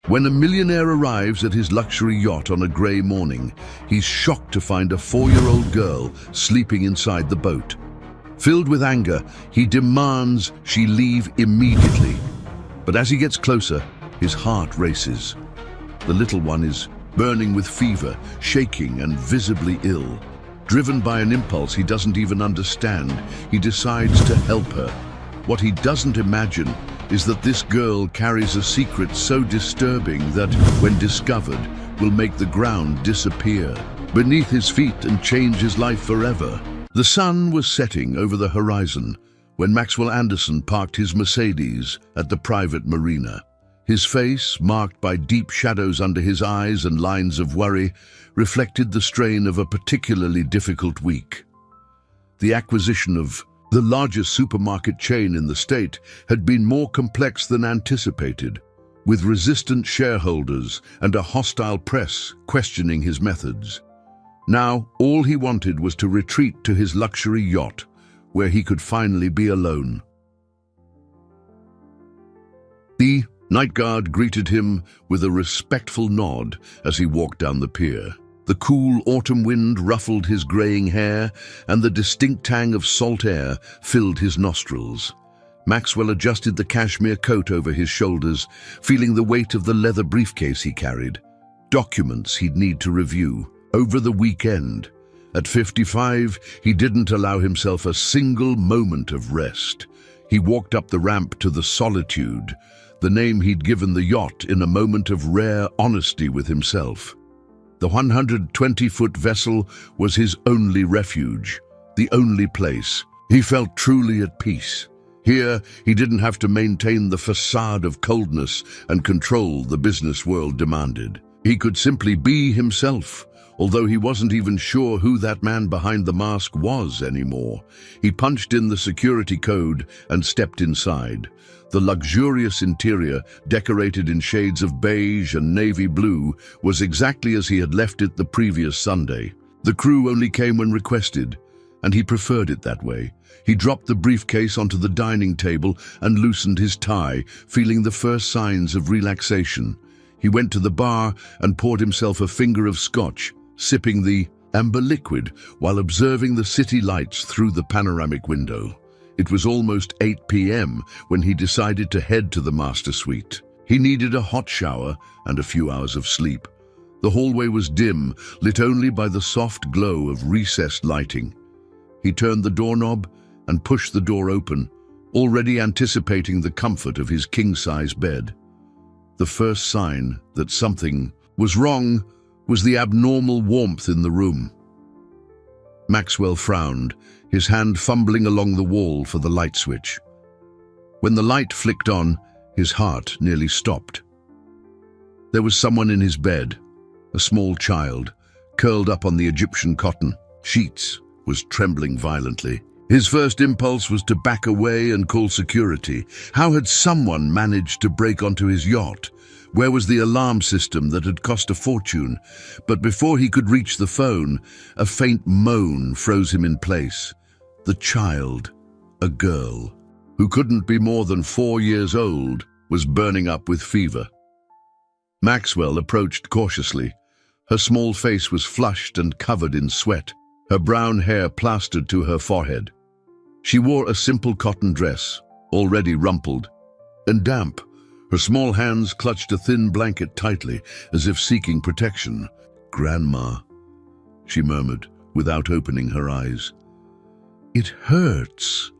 When a millionaire arrives at his luxury yacht on a grey morning, he's shocked to find a 4-year-old girl sleeping inside the boat. Filled with anger, he demands she leave immediately. But as he gets closer, his heart races. The little one is burning with fever, shaking and visibly ill. Driven by an impulse he doesn't even understand, he decides to help her. What he doesn't imagine is that this girl carries a secret so disturbing that, when discovered, will make the ground disappear beneath his feet and change his life forever. The sun was setting over the horizon when Maxwell Anderson parked his Mercedes at the private marina. His face, marked by deep shadows under his eyes and lines of worry, reflected the strain of a particularly difficult week. The acquisition of the largest supermarket chain in the state had been more complex than anticipated, with resistant shareholders and a hostile press questioning his methods. Now, all he wanted was to retreat to his luxury yacht, where he could finally be alone. The night guard greeted him with a respectful nod as he walked down the pier. The cool autumn wind ruffled his graying hair, and the distinct tang of salt air filled his nostrils. Maxwell adjusted the cashmere coat over his shoulders, feeling the weight of the leather briefcase he carried. Documents he'd need to review over the weekend. At 55, he didn't allow himself a single moment of rest. He walked up the ramp to the Solitude, the name he'd given the yacht in a moment of rare honesty with himself. The 120-foot vessel was his only refuge, the only place. He felt truly at peace. Here, he didn't have to maintain the facade of coldness and control the business world demanded. He could simply be himself, although he wasn't even sure who that man behind the mask was anymore. He punched in the security code and stepped inside. The luxurious interior, decorated in shades of beige and navy blue, was exactly as he had left it the previous Sunday. The crew only came when requested, and he preferred it that way. He dropped the briefcase onto the dining table and loosened his tie, feeling the first signs of relaxation. He went to the bar and poured himself a finger of scotch, sipping the amber liquid while observing the city lights through the panoramic window. It was almost 8 p.m. when he decided to head to the master suite. He needed a hot shower and a few hours of sleep. The hallway was dim, lit only by the soft glow of recessed lighting. He turned the doorknob and pushed the door open, already anticipating the comfort of his king-size bed. The first sign that something was wrong was the abnormal warmth in the room. Maxwell frowned, his hand fumbling along the wall for the light switch. When the light flicked on, his heart nearly stopped. There was someone in his bed, a small child, curled up on the Egyptian cotton. Sheets was trembling violently. His first impulse was to back away and call security. How had someone managed to break onto his yacht? Where was the alarm system that had cost a fortune? But before he could reach the phone, a faint moan froze him in place. The child, a girl, who couldn't be more than 4 years old, was burning up with fever. Maxwell approached cautiously. Her small face was flushed and covered in sweat, her brown hair plastered to her forehead. She wore a simple cotton dress, already rumpled and damp. Her small hands clutched a thin blanket tightly, as if seeking protection. "Grandma," she murmured, without opening her eyes. "It hurts."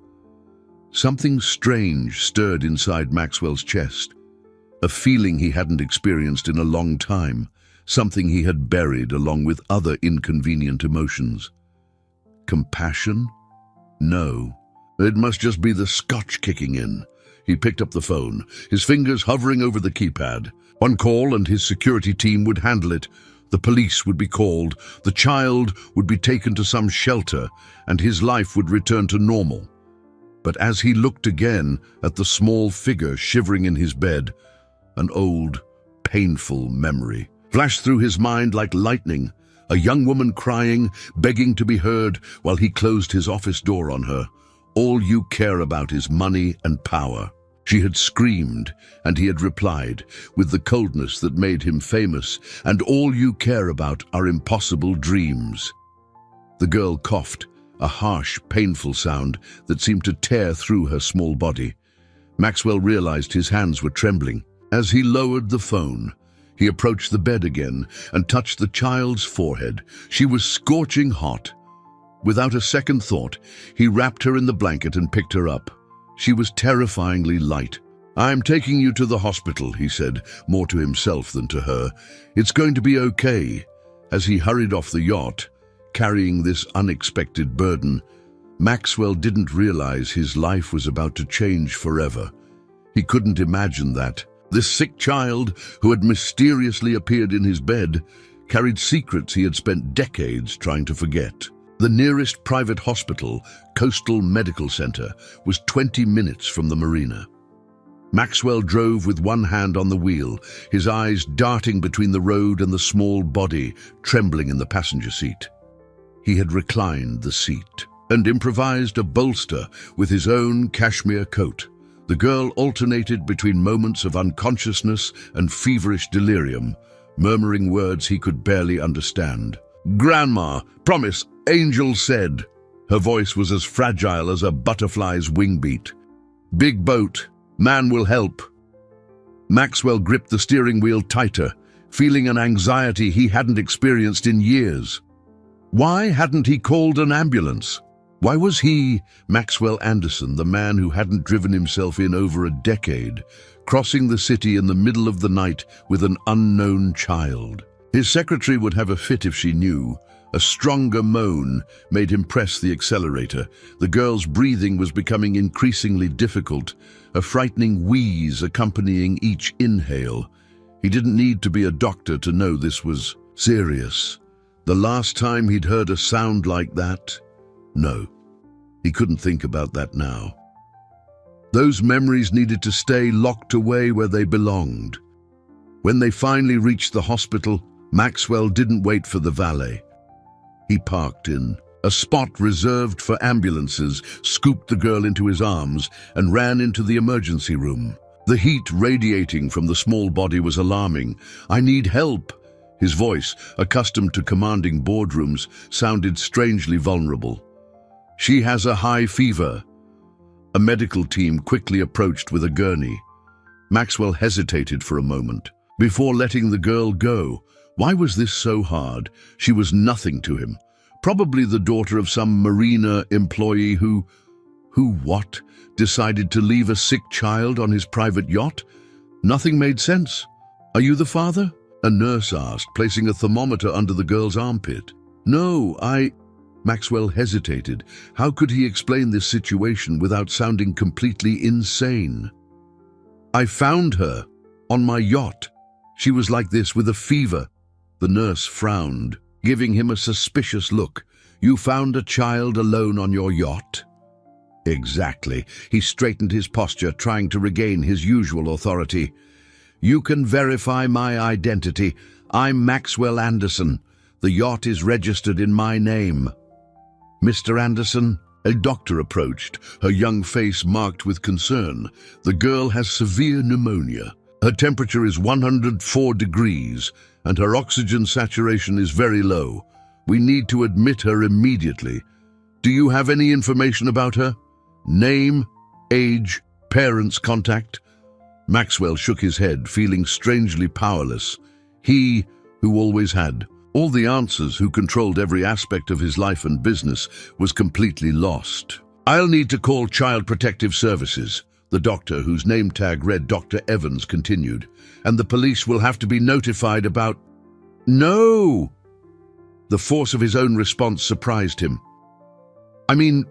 Something strange stirred inside Maxwell's chest, a feeling he hadn't experienced in a long time, something he had buried along with other inconvenient emotions. Compassion? No. It must just be the scotch kicking in. He picked up the phone, his fingers hovering over the keypad. One call and his security team would handle it. The police would be called, the child would be taken to some shelter, and his life would return to normal. But as he looked again at the small figure shivering in his bed, an old, painful memory flashed through his mind like lightning. A young woman crying, begging to be heard while he closed his office door on her. "All you care about is money and power." She had screamed, and he had replied, with the coldness that made him famous, "And all you care about are impossible dreams." The girl coughed, a harsh, painful sound that seemed to tear through her small body. Maxwell realized his hands were trembling. As he lowered the phone, he approached the bed again and touched the child's forehead. She was scorching hot. Without a second thought, he wrapped her in the blanket and picked her up. She was terrifyingly light. "I'm taking you to the hospital," he said, more to himself than to her. "It's going to be okay." As he hurried off the yacht, carrying this unexpected burden, Maxwell didn't realize his life was about to change forever. He couldn't imagine that. This sick child, who had mysteriously appeared in his bed, carried secrets he had spent decades trying to forget. The nearest private hospital, Coastal Medical Center, was 20 minutes from the marina. Maxwell drove with one hand on the wheel, his eyes darting between the road and the small body trembling in the passenger seat. He had reclined the seat and improvised a bolster with his own cashmere coat. The girl alternated between moments of unconsciousness and feverish delirium, murmuring words he could barely understand. "Grandma, promise, Angel said." Her voice was as fragile as a butterfly's wing beat. "Big boat, man will help." Maxwell gripped the steering wheel tighter, feeling an anxiety he hadn't experienced in years. Why hadn't he called an ambulance? Why was he, Maxwell Anderson, the man who hadn't driven himself in over a decade, crossing the city in the middle of the night with an unknown child? His secretary would have a fit if she knew. A stronger moan made him press the accelerator. The girl's breathing was becoming increasingly difficult, a frightening wheeze accompanying each inhale. He didn't need to be a doctor to know this was serious. The last time he'd heard a sound like that? No, he couldn't think about that now. Those memories needed to stay locked away where they belonged. When they finally reached the hospital, Maxwell didn't wait for the valet. He parked in a spot reserved for ambulances, scooped the girl into his arms, and ran into the emergency room. The heat radiating from the small body was alarming. "I need help." His voice, accustomed to commanding boardrooms, sounded strangely vulnerable. "She has a high fever." A medical team quickly approached with a gurney. Maxwell hesitated for a moment before letting the girl go. Why was this so hard? She was nothing to him. Probably the daughter of some marina employee who what? Decided to leave a sick child on his private yacht? Nothing made sense. "Are you the father?" a nurse asked, placing a thermometer under the girl's armpit. "No, Maxwell hesitated. How could he explain this situation without sounding completely insane? "I found her on my yacht. She was like this with a fever." The nurse frowned, giving him a suspicious look. "You found a child alone on your yacht?" "Exactly." He straightened his posture, trying to regain his usual authority. "You can verify my identity. I'm Maxwell Anderson. The yacht is registered in my name." "Mr. Anderson?" A doctor approached, her young face marked with concern. "The girl has severe pneumonia. Her temperature is 104 degrees, and her oxygen saturation is very low. We need to admit her immediately. Do you have any information about her? Name, age, parents' contact?" Maxwell shook his head, feeling strangely powerless. He, who always had all the answers, who controlled every aspect of his life and business, was completely lost. "I'll need to call Child Protective Services," the doctor, whose name tag read Dr. Evans, continued. "And the police will have to be notified about—" "No!" The force of his own response surprised him. "I mean,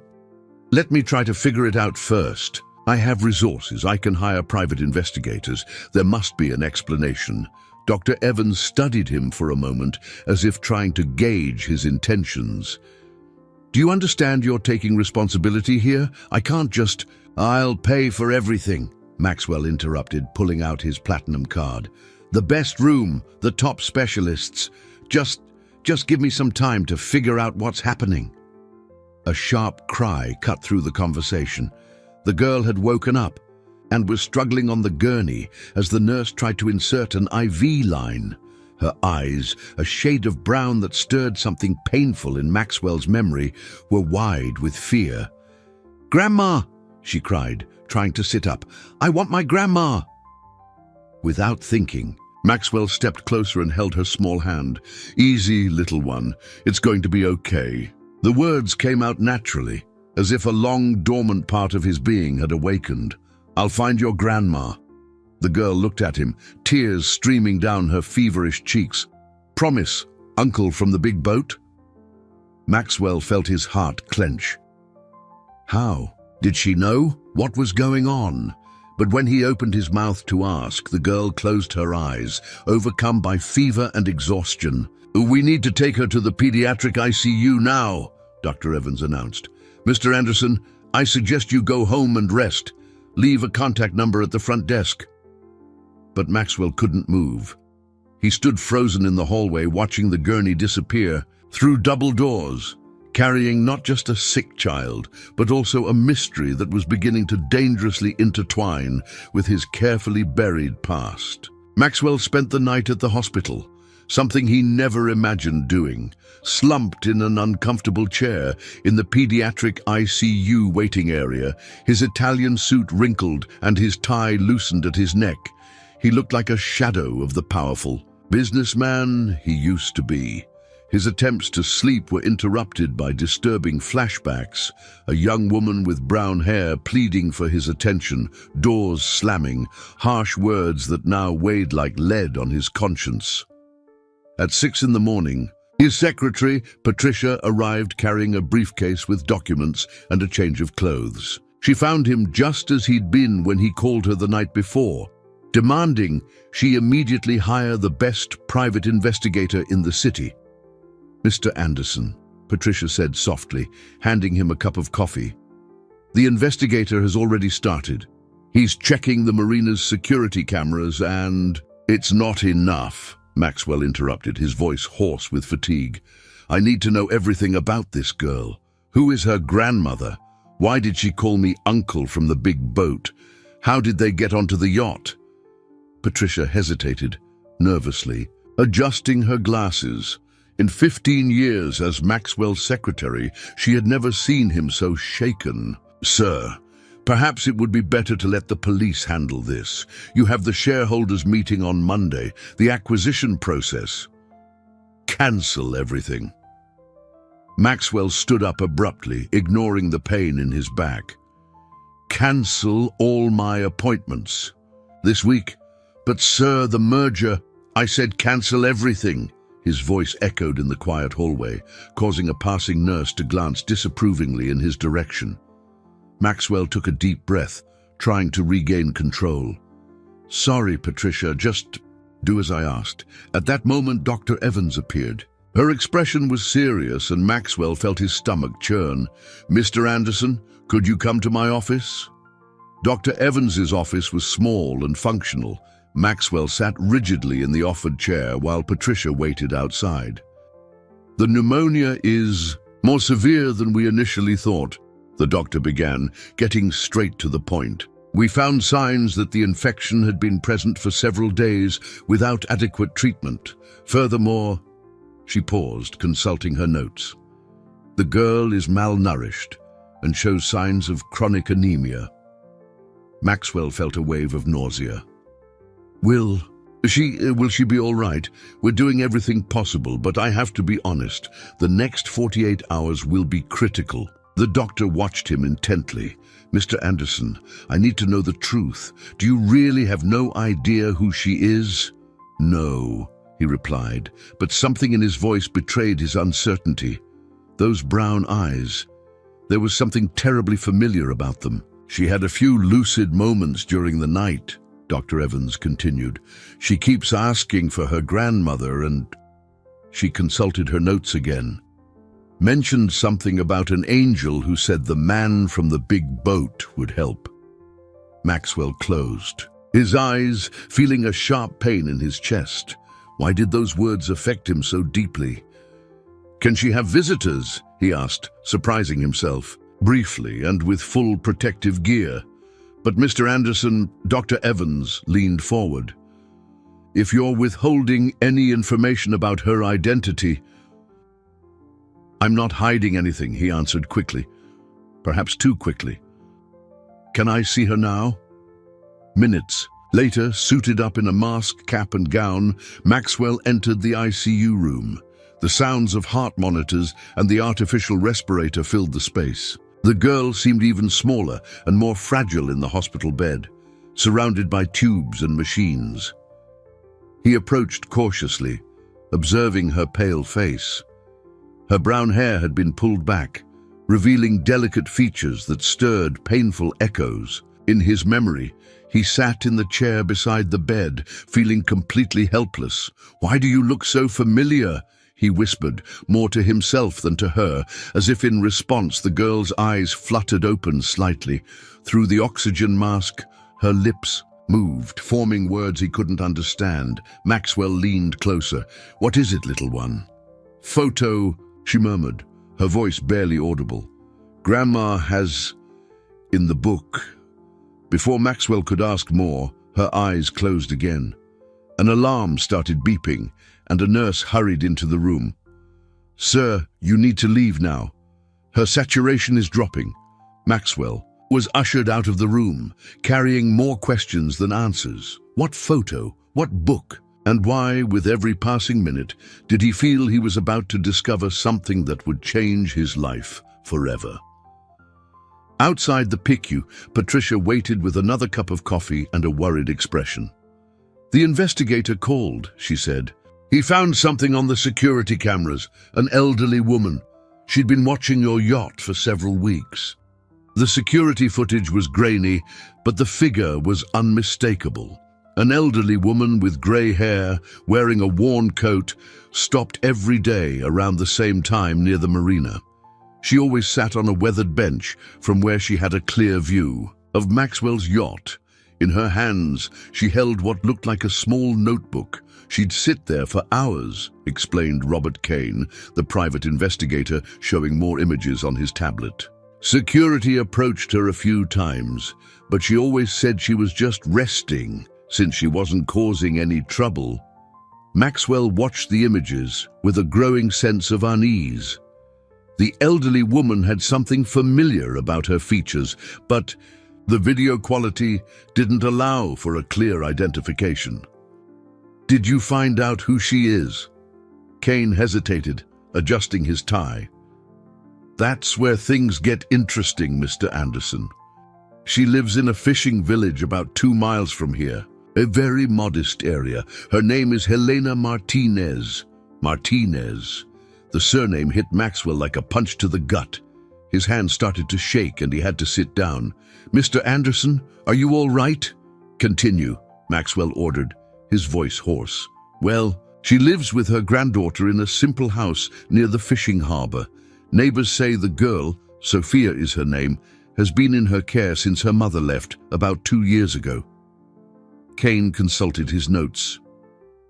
let me try to figure it out first. I have resources. I can hire private investigators. There must be an explanation." Dr. Evans studied him for a moment, as if trying to gauge his intentions. "Do you understand you're taking responsibility here? I can't just—" "I'll pay for everything," Maxwell interrupted, pulling out his platinum card. "The best room, the top specialists. Just give me some time to figure out what's happening." A sharp cry cut through the conversation. The girl had woken up. and was struggling on the gurney as the nurse tried to insert an IV line. Her eyes, a shade of brown that stirred something painful in Maxwell's memory, were wide with fear. "Grandma!" she cried, trying to sit up. "I want my grandma!" Without thinking, Maxwell stepped closer and held her small hand. "Easy, little one. It's going to be okay." The words came out naturally, as if a long dormant part of his being had awakened. "I'll find your grandma." The girl looked at him, tears streaming down her feverish cheeks. "Promise, uncle from the big boat?" Maxwell felt his heart clench. How? Did she know? What was going on? But when he opened his mouth to ask, the girl closed her eyes, overcome by fever and exhaustion. "We need to take her to the pediatric ICU now," Dr. Evans announced. "Mr. Anderson, I suggest you go home and rest. Leave a contact number at the front desk." But Maxwell couldn't move. He stood frozen in the hallway, watching the gurney disappear through double doors, carrying not just a sick child, but also a mystery that was beginning to dangerously intertwine with his carefully buried past. Maxwell spent the night at the hospital, something he never imagined doing, slumped in an uncomfortable chair in the pediatric ICU waiting area, his Italian suit wrinkled and his tie loosened at his neck. He looked like a shadow of the powerful businessman he used to be. His attempts to sleep were interrupted by disturbing flashbacks, a young woman with brown hair pleading for his attention, doors slamming, harsh words that now weighed like lead on his conscience. At 6 in the morning, his secretary, Patricia, arrived carrying a briefcase with documents and a change of clothes. She found him just as he'd been when he called her the night before, demanding she immediately hire the best private investigator in the city. "Mr. Anderson," Patricia said softly, handing him a cup of coffee. "The investigator has already started. He's checking the marina's security cameras and—" "It's not enough," Maxwell interrupted, his voice hoarse with fatigue. "I need to know everything about this girl. Who is her grandmother? Why did she call me uncle from the big boat? How did they get onto the yacht?" Patricia hesitated, nervously, adjusting her glasses. In 15 years as Maxwell's secretary, she had never seen him so shaken. "Sir, perhaps it would be better to let the police handle this. You have the shareholders meeting on Monday, the acquisition process." "Cancel everything." Maxwell stood up abruptly, ignoring the pain in his back. "Cancel all my appointments. This week. But sir, the merger—" "I said cancel everything." His voice echoed in the quiet hallway, causing a passing nurse to glance disapprovingly in his direction. Maxwell took a deep breath, trying to regain control. "Sorry, Patricia, just do as I asked." At that moment, Dr. Evans appeared. Her expression was serious, and Maxwell felt his stomach churn. "Mr. Anderson, could you come to my office?" Dr. Evans's office was small and functional. Maxwell sat rigidly in the offered chair while Patricia waited outside. "The pneumonia is more severe than we initially thought," the doctor began, getting straight to the point. "We found signs that the infection had been present for several days without adequate treatment. Furthermore—" She paused, consulting her notes. "The girl is malnourished and shows signs of chronic anemia." Maxwell felt a wave of nausea. Will she be all right? We're doing everything possible, but I have to be honest. The next 48 hours will be critical." The doctor watched him intently. "Mr. Anderson, I need to know the truth. Do you really have no idea who she is?" "No," he replied, but something in his voice betrayed his uncertainty. Those brown eyes, there was something terribly familiar about them. "She had a few lucid moments during the night," Dr. Evans continued. "She keeps asking for her grandmother and—" She consulted her notes again. "Mentioned something about an angel who said the man from the big boat would help." Maxwell closed, his eyes feeling a sharp pain in his chest. Why did those words affect him so deeply? "Can she have visitors?" he asked, surprising himself. "Briefly and with full protective gear. But Mr. Anderson, Dr. Evans, leaned forward. If you're withholding any information about her identity— I'm not hiding anything, he answered quickly, perhaps too quickly. Can I see her now? Minutes later, suited up in a mask, cap and gown, Maxwell entered the ICU room. The sounds of heart monitors and the artificial respirator filled the space. The girl seemed even smaller and more fragile in the hospital bed, surrounded by tubes and machines. He approached cautiously, observing her pale face. Her brown hair had been pulled back, revealing delicate features that stirred painful echoes. In his memory, he sat in the chair beside the bed, feeling completely helpless. "Why do you look so familiar?" he whispered, more to himself than to her. As if in response, the girl's eyes fluttered open slightly. Through the oxygen mask, her lips moved, forming words he couldn't understand. Maxwell leaned closer. "What is it, little one?" "Photo," she murmured, her voice barely audible. "Grandma has— in the book." Before Maxwell could ask more, her eyes closed again. An alarm started beeping, and a nurse hurried into the room. "Sir, you need to leave now. Her saturation is dropping." Maxwell was ushered out of the room, carrying more questions than answers. What photo? What book? And why, with every passing minute, did he feel he was about to discover something that would change his life forever? Outside the PICU, Patricia waited with another cup of coffee and a worried expression. "The investigator called," she said. "He found something on the security cameras, an elderly woman. She'd been watching your yacht for several weeks." The security footage was grainy, but the figure was unmistakable. An elderly woman with grey hair, wearing a worn coat, stopped every day around the same time near the marina. She always sat on a weathered bench from where she had a clear view of Maxwell's yacht. In her hands, she held what looked like a small notebook. "She'd sit there for hours," explained Robert Kane, the private investigator, showing more images on his tablet. "Security approached her a few times, but she always said she was just resting, since she wasn't causing any trouble." Maxwell watched the images with a growing sense of unease. The elderly woman had something familiar about her features, but the video quality didn't allow for a clear identification. "Did you find out who she is?" Kane hesitated, adjusting his tie. "That's where things get interesting, Mr. Anderson. She lives in a fishing village about 2 miles from here, a very modest area. Her name is Helena Martinez." Martinez. The surname hit Maxwell like a punch to the gut. His hand started to shake and he had to sit down. "Mr. Anderson, are you all right?" "Continue," Maxwell ordered, his voice hoarse. "Well, she lives with her granddaughter in a simple house near the fishing harbor. Neighbors say the girl, Sophia is her name, has been in her care since her mother left about 2 years ago." Kane consulted his notes.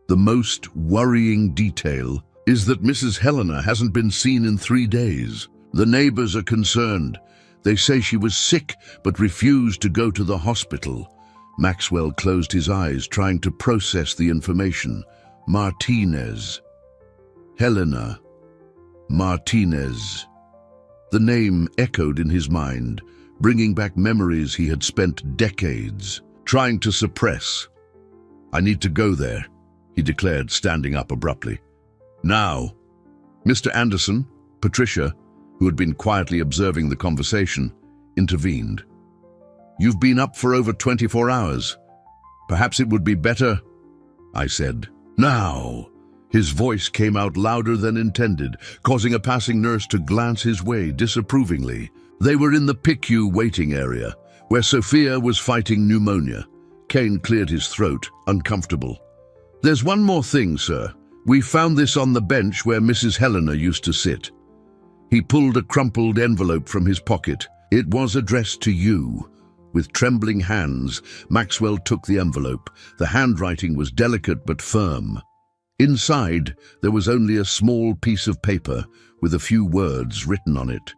"The most worrying detail is that Mrs. Helena hasn't been seen in 3 days. The neighbors are concerned. They say she was sick but refused to go to the hospital." Maxwell closed his eyes, trying to process the information. Martinez. Helena. Martinez. The name echoed in his mind, bringing back memories he had spent decades trying to suppress. "I need to go there," he declared, standing up abruptly. "Now." Mr. Anderson, Patricia, who had been quietly observing the conversation, intervened. "You've been up for over 24 hours. Perhaps it would be better—" I said. "Now." His voice came out louder than intended, causing a passing nurse to glance his way disapprovingly. They were in the PICU waiting area, where Sophia was fighting pneumonia. Kane cleared his throat, uncomfortable. "There's one more thing, sir. We found this on the bench where Mrs. Helena used to sit." He pulled a crumpled envelope from his pocket. It was addressed to you. With trembling hands, Maxwell took the envelope. The handwriting was delicate but firm. Inside, there was only a small piece of paper with a few words written on it.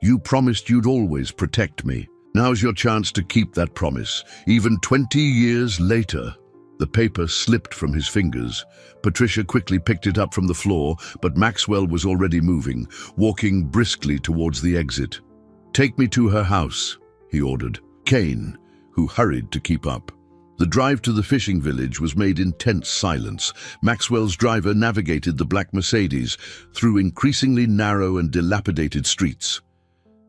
"You promised you'd always protect me." Now's your chance to keep that promise, even 20 years later. The paper slipped from his fingers. Patricia quickly picked it up from the floor, but Maxwell was already moving, walking briskly towards the exit. "Take me to her house," he ordered. Kane, who hurried to keep up. The drive to the fishing village was made in tense silence. Maxwell's driver navigated the black Mercedes through increasingly narrow and dilapidated streets.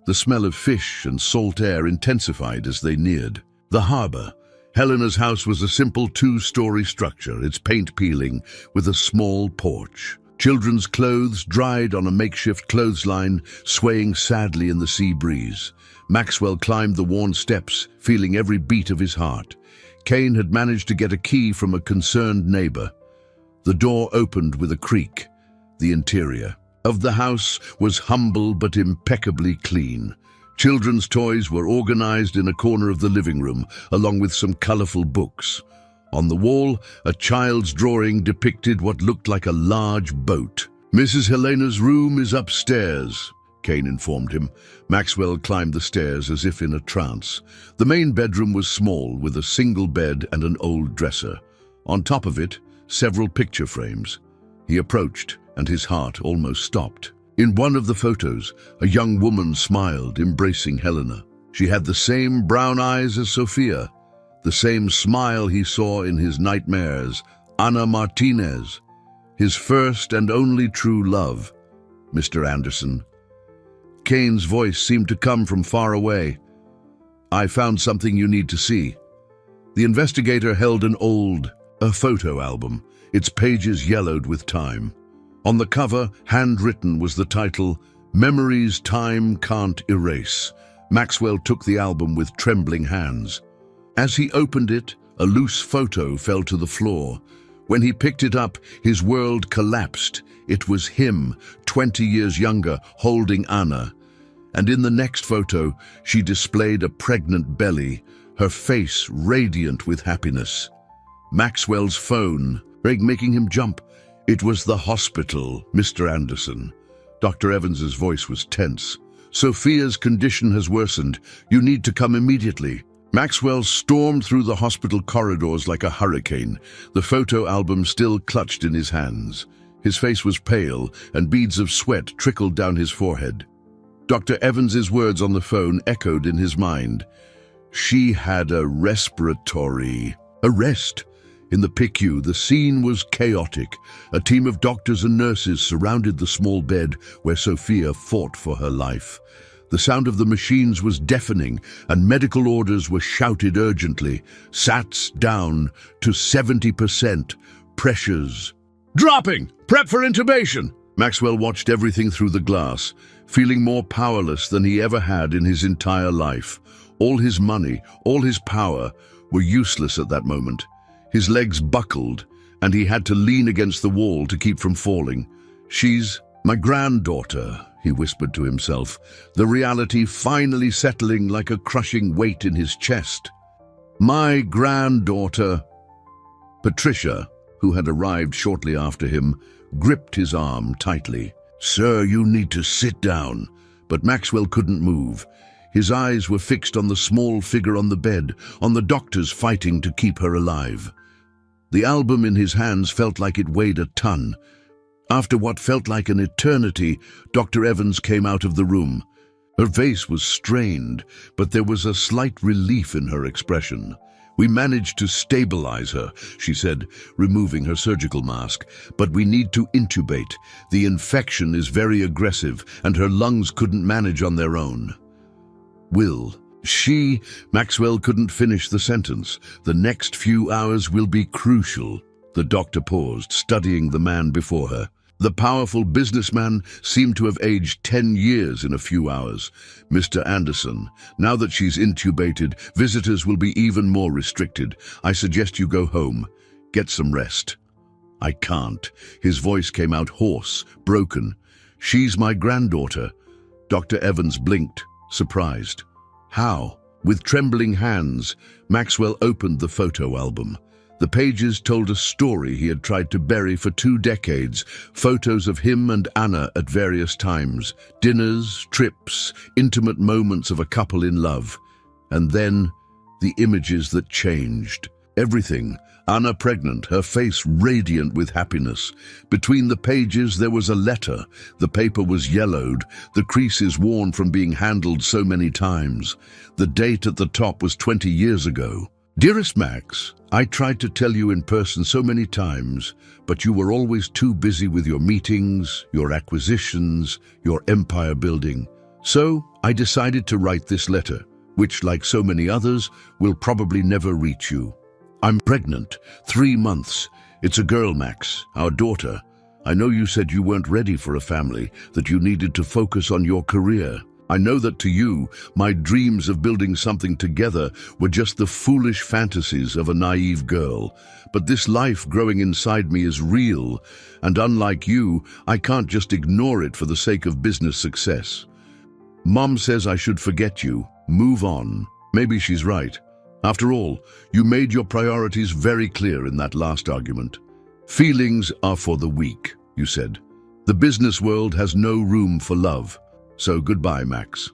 The smell of fish and salt air intensified as they neared the harbor. Helena's house was a simple two-story structure, its paint peeling, with a small porch. Children's clothes dried on a makeshift clothesline, swaying sadly in the sea breeze. Maxwell climbed the worn steps, feeling every beat of his heart. Kane had managed to get a key from a concerned neighbor. The door opened with a creak. The interior of the house was humble but impeccably clean. Children's toys were organized in a corner of the living room, along with some colorful books. On the wall, a child's drawing depicted what looked like a large boat. "Mrs. Helena's room is upstairs," Kane informed him. Maxwell climbed the stairs as if in a trance. The main bedroom was small, with a single bed and an old dresser. On top of it, several picture frames. He approached, and his heart almost stopped. In one of the photos, a young woman smiled, embracing Helena. She had the same brown eyes as Sophia, the same smile he saw in his nightmares. Ana Martinez, his first and only true love. "Mr. Anderson." Kane's voice seemed to come from far away. "I found something you need to see." The investigator held a photo album, its pages yellowed with time. On the cover, handwritten, was the title, "Memories Time Can't Erase." Maxwell took the album with trembling hands. As he opened it, a loose photo fell to the floor. When he picked it up, his world collapsed. It was him, 20 years younger, holding Anna. And in the next photo, she displayed a pregnant belly, her face radiant with happiness. Maxwell's phone, making him jump. "It was the hospital, Mr. Anderson." Dr. Evans's voice was tense. "Sophia's condition has worsened. You need to come immediately." Maxwell stormed through the hospital corridors like a hurricane, the photo album still clutched in his hands. His face was pale, and beads of sweat trickled down his forehead. Dr. Evans's words on the phone echoed in his mind. She had a respiratory arrest. In the PICU, the scene was chaotic. A team of doctors and nurses surrounded the small bed where Sophia fought for her life. The sound of the machines was deafening, and medical orders were shouted urgently. SATs down to 70%. Pressures dropping. Prep for intubation. Maxwell watched everything through the glass, feeling more powerless than he ever had in his entire life. All his money, all his power were useless at that moment. His legs buckled, and he had to lean against the wall to keep from falling. "She's my granddaughter," he whispered to himself, the reality finally settling like a crushing weight in his chest. My granddaughter. Patricia, who had arrived shortly after him, gripped his arm tightly. "Sir, you need to sit down." But Maxwell couldn't move. His eyes were fixed on the small figure on the bed, on the doctors fighting to keep her alive. The album in his hands felt like it weighed a ton. After what felt like an eternity, Dr. Evans came out of the room. Her face was strained, but there was a slight relief in her expression. "We managed to stabilize her," she said, removing her surgical mask, "but we need to intubate. The infection is very aggressive, and her lungs couldn't manage on their own." Maxwell couldn't finish the sentence. "The next few hours will be crucial." The doctor paused, studying the man before her. The powerful businessman seemed to have aged 10 years in a few hours. "Mr. Anderson, now that she's intubated, visitors will be even more restricted. I suggest you go home. Get some rest." "I can't." His voice came out hoarse, broken. "She's my granddaughter." Dr. Evans blinked, surprised. "How?" With trembling hands, Maxwell opened the photo album. The pages told a story he had tried to bury for 2 decades, photos of him and Anna at various times, dinners, trips, intimate moments of a couple in love. And then, the images that changed. Everything. Anna pregnant, her face radiant with happiness. Between the pages there was a letter. The paper was yellowed, the creases worn from being handled so many times. The date at the top was 20 years ago. Dearest Max, I tried to tell you in person so many times, but you were always too busy with your meetings, your acquisitions, your empire building. So I decided to write this letter, which, like so many others, will probably never reach you. I'm pregnant, 3 months. It's a girl, Max, our daughter. I know you said you weren't ready for a family, that you needed to focus on your career. I know that to you, my dreams of building something together were just the foolish fantasies of a naive girl. But this life growing inside me is real, and unlike you, I can't just ignore it for the sake of business success. Mom says I should forget you, move on. Maybe she's right. After all, you made your priorities very clear in that last argument. Feelings are for the weak, you said. The business world has no room for love. So goodbye, Max.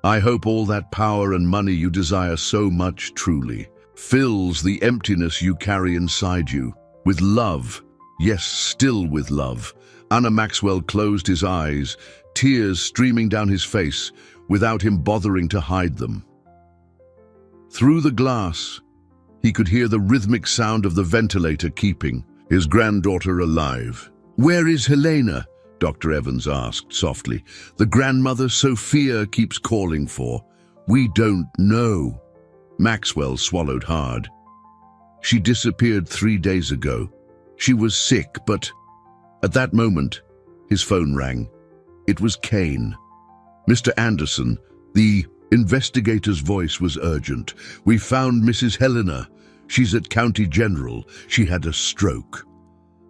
I hope all that power and money you desire so much truly fills the emptiness you carry inside you. With love, yes, still with love. Anna Maxwell closed his eyes, tears streaming down his face, without him bothering to hide them. Through the glass, he could hear the rhythmic sound of the ventilator keeping his granddaughter alive. Where is Helena? Dr. Evans asked softly. The grandmother Sophia keeps calling for. We don't know. Maxwell swallowed hard. She disappeared 3 days ago. She was sick, but at that moment, his phone rang. It was Kane. Mr. Anderson, the investigator's voice was urgent. We found Mrs. Helena. She's at County General. She had a stroke.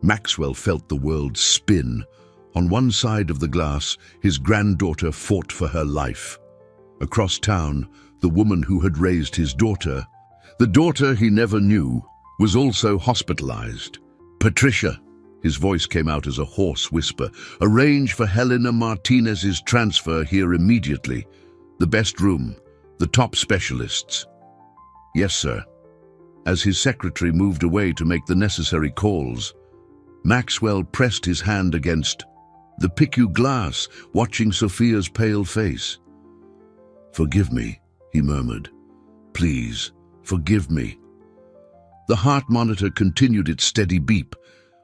Maxwell felt the world spin. On one side of the glass, his granddaughter fought for her life. Across town, the woman who had raised his daughter, the daughter he never knew, was also hospitalized. Patricia, his voice came out as a hoarse whisper, arrange for Helena Martinez's transfer here immediately. The best room, the top specialists. Yes, sir. As his secretary moved away to make the necessary calls, Maxwell pressed his hand against the PICU glass, watching Sophia's pale face. Forgive me, he murmured. Please, forgive me. The heart monitor continued its steady beep,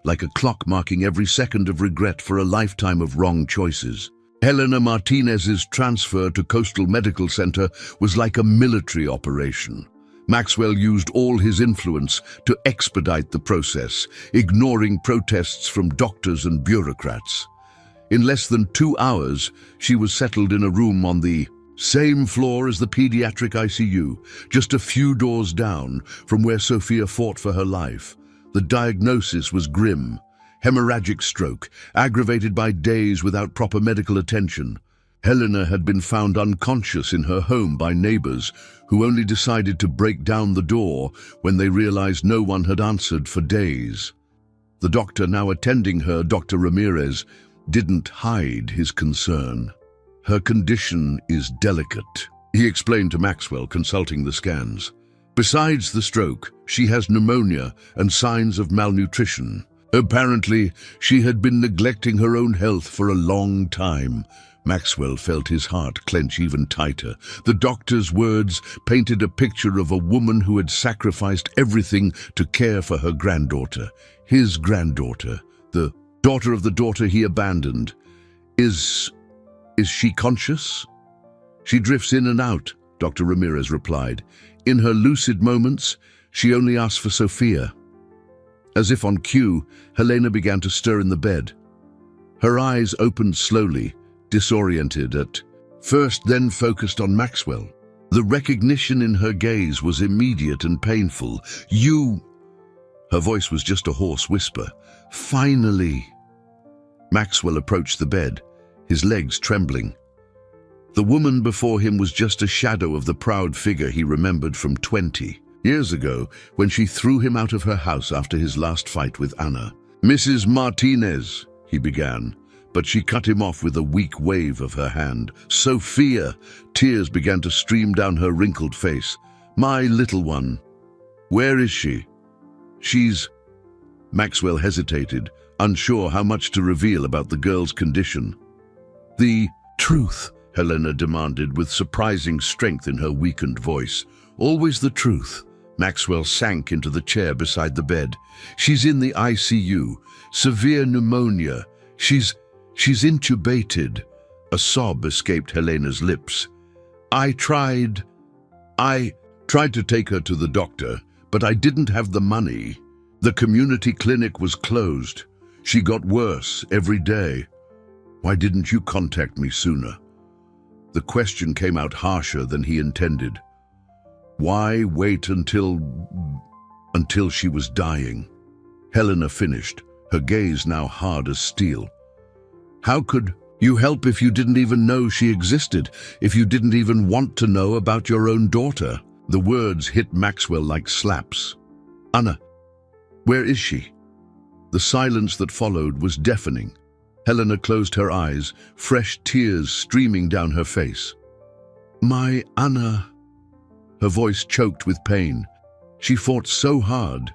like a clock marking every second of regret for a lifetime of wrong choices. Helena Martinez's transfer to Coastal Medical Center was like a military operation. Maxwell used all his influence to expedite the process, ignoring protests from doctors and bureaucrats. In less than 2 hours, she was settled in a room on the same floor as the pediatric ICU, just a few doors down from where Sophia fought for her life. The diagnosis was grim. Hemorrhagic stroke, aggravated by days without proper medical attention. Helena had been found unconscious in her home by neighbors who only decided to break down the door when they realized no one had answered for days. The doctor now attending her, Dr. Ramirez, didn't hide his concern. Her condition is delicate, he explained to Maxwell, consulting the scans. Besides the stroke, she has pneumonia and signs of malnutrition. Apparently, she had been neglecting her own health for a long time. Maxwell felt his heart clench even tighter. The doctor's words painted a picture of a woman who had sacrificed everything to care for her granddaughter. His granddaughter, the daughter of the daughter he abandoned. Is she conscious? She drifts in and out, Dr. Ramirez replied. In her lucid moments, she only asks for Sophia. As if on cue, Helena began to stir in the bed. Her eyes opened slowly, disoriented at first, then focused on Maxwell. The recognition in her gaze was immediate and painful. You... Her voice was just a hoarse whisper. Finally. Maxwell approached the bed, his legs trembling. The woman before him was just a shadow of the proud figure he remembered from 20 years ago, when she threw him out of her house after his last fight with Anna. Mrs. Martinez, he began, but she cut him off with a weak wave of her hand. "Sophia!" Tears began to stream down her wrinkled face. "My little one. Where is she?" "She's—" Maxwell hesitated, unsure how much to reveal about the girl's condition. "The truth," Helena demanded with surprising strength in her weakened voice. "Always the truth." Maxwell sank into the chair beside the bed. "She's in the ICU. Severe pneumonia. She's intubated." A sob escaped Helena's lips. I tried to take her to the doctor, but I didn't have the money. The community clinic was closed. She got worse every day. Why didn't you contact me sooner?" The question came out harsher than he intended. Why wait until she was dying? Helena finished, her gaze now hard as steel. "How could you help if you didn't even know she existed, if you didn't even want to know about your own daughter?" The words hit Maxwell like slaps. "Anna, where is she?" The silence that followed was deafening. Helena closed her eyes, fresh tears streaming down her face. "My Anna." Her voice choked with pain. She fought so hard,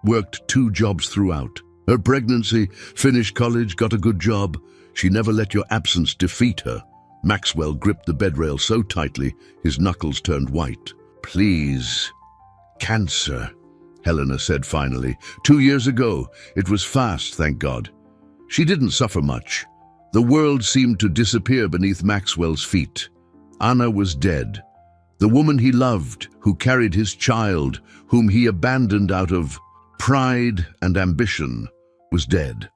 worked 2 jobs throughout. Her pregnancy, finished college, got a good job. She never let your absence defeat her. Maxwell gripped the bedrail so tightly, his knuckles turned white. "Please." "Cancer," Helena said finally. 2 years ago. It was fast, thank God. She didn't suffer much. The world seemed to disappear beneath Maxwell's feet. Anna was dead. The woman he loved, who carried his child, whom he abandoned out of pride and ambition, was dead.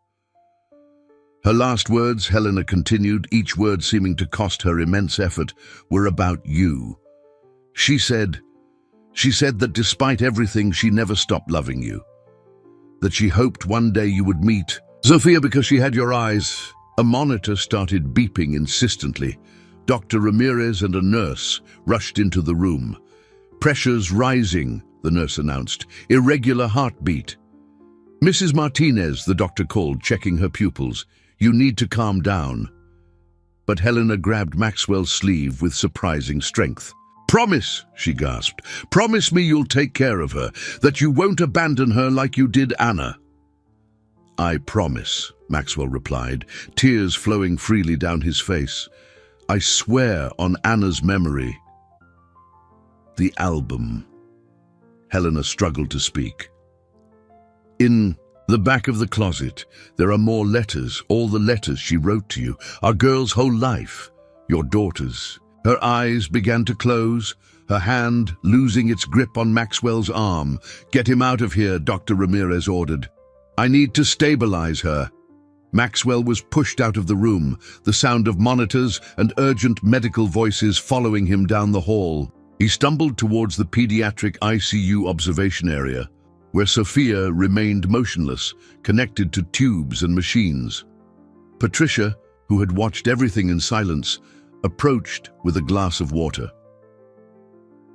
Her last words, Helena continued, each word seeming to cost her immense effort, were about you. She said that despite everything, she never stopped loving you. That she hoped one day you would meet Sophia because she had your eyes. A monitor started beeping insistently. Dr. Ramirez and a nurse rushed into the room. "Pressure's rising," the nurse announced. "Irregular heartbeat." "Mrs. Martinez," the doctor called, checking her pupils. "You need to calm down." But Helena grabbed Maxwell's sleeve with surprising strength. "Promise," she gasped. "Promise me you'll take care of her, that you won't abandon her like you did Anna." "I promise," Maxwell replied, tears flowing freely down his face. "I swear on Anna's memory." The album. Helena struggled to speak. "In the back of the closet, there are more letters, all the letters she wrote to you, our girl's whole life, your daughter's." Her eyes began to close, her hand losing its grip on Maxwell's arm. "Get him out of here," Dr. Ramirez ordered. "I need to stabilize her." Maxwell was pushed out of the room, the sound of monitors and urgent medical voices following him down the hall. He stumbled towards the pediatric ICU observation area, where Sophia remained motionless, connected to tubes and machines. Patricia, who had watched everything in silence, approached with a glass of water.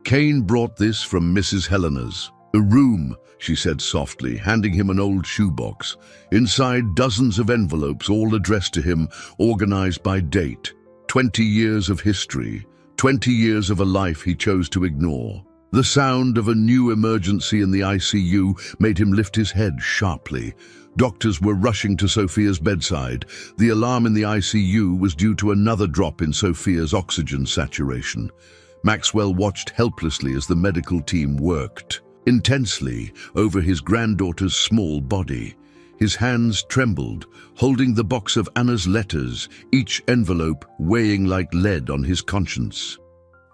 "Kane brought this from Mrs. Helena's. A room," she said softly, handing him an old shoebox. Inside, dozens of envelopes, all addressed to him, organized by date. 20 years of history, 20 years of a life he chose to ignore. The sound of a new emergency in the ICU made him lift his head sharply. Doctors were rushing to Sophia's bedside. The alarm in the ICU was due to another drop in Sophia's oxygen saturation. Maxwell watched helplessly as the medical team worked intensely over his granddaughter's small body. His hands trembled, holding the box of Anna's letters, each envelope weighing like lead on his conscience.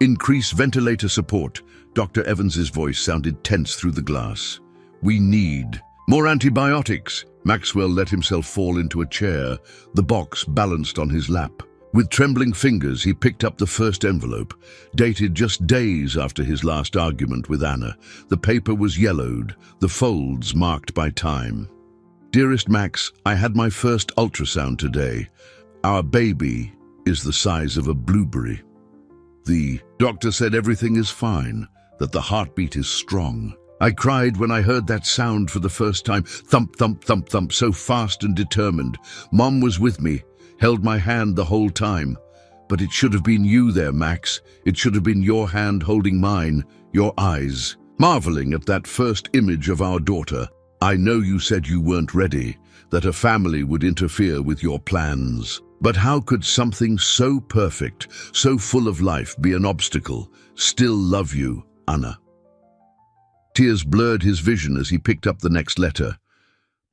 "Increase ventilator support." Dr. Evans's voice sounded tense through the glass. "We need more antibiotics." Maxwell let himself fall into a chair, the box balanced on his lap. With trembling fingers, he picked up the first envelope, dated just days after his last argument with Anna. The paper was yellowed, the folds marked by time. "Dearest Max, I had my first ultrasound today. Our baby is the size of a blueberry. The doctor said everything is fine, that the heartbeat is strong. I cried when I heard that sound for the first time. Thump, thump, thump, thump, so fast and determined. Mom was with me, held my hand the whole time. But it should have been you there, Max. It should have been your hand holding mine, your eyes. Marveling at that first image of our daughter. I know you said you weren't ready, that a family would interfere with your plans. But how could something so perfect, so full of life be an obstacle? Still love you, Anna. Tears blurred his vision as he picked up the next letter.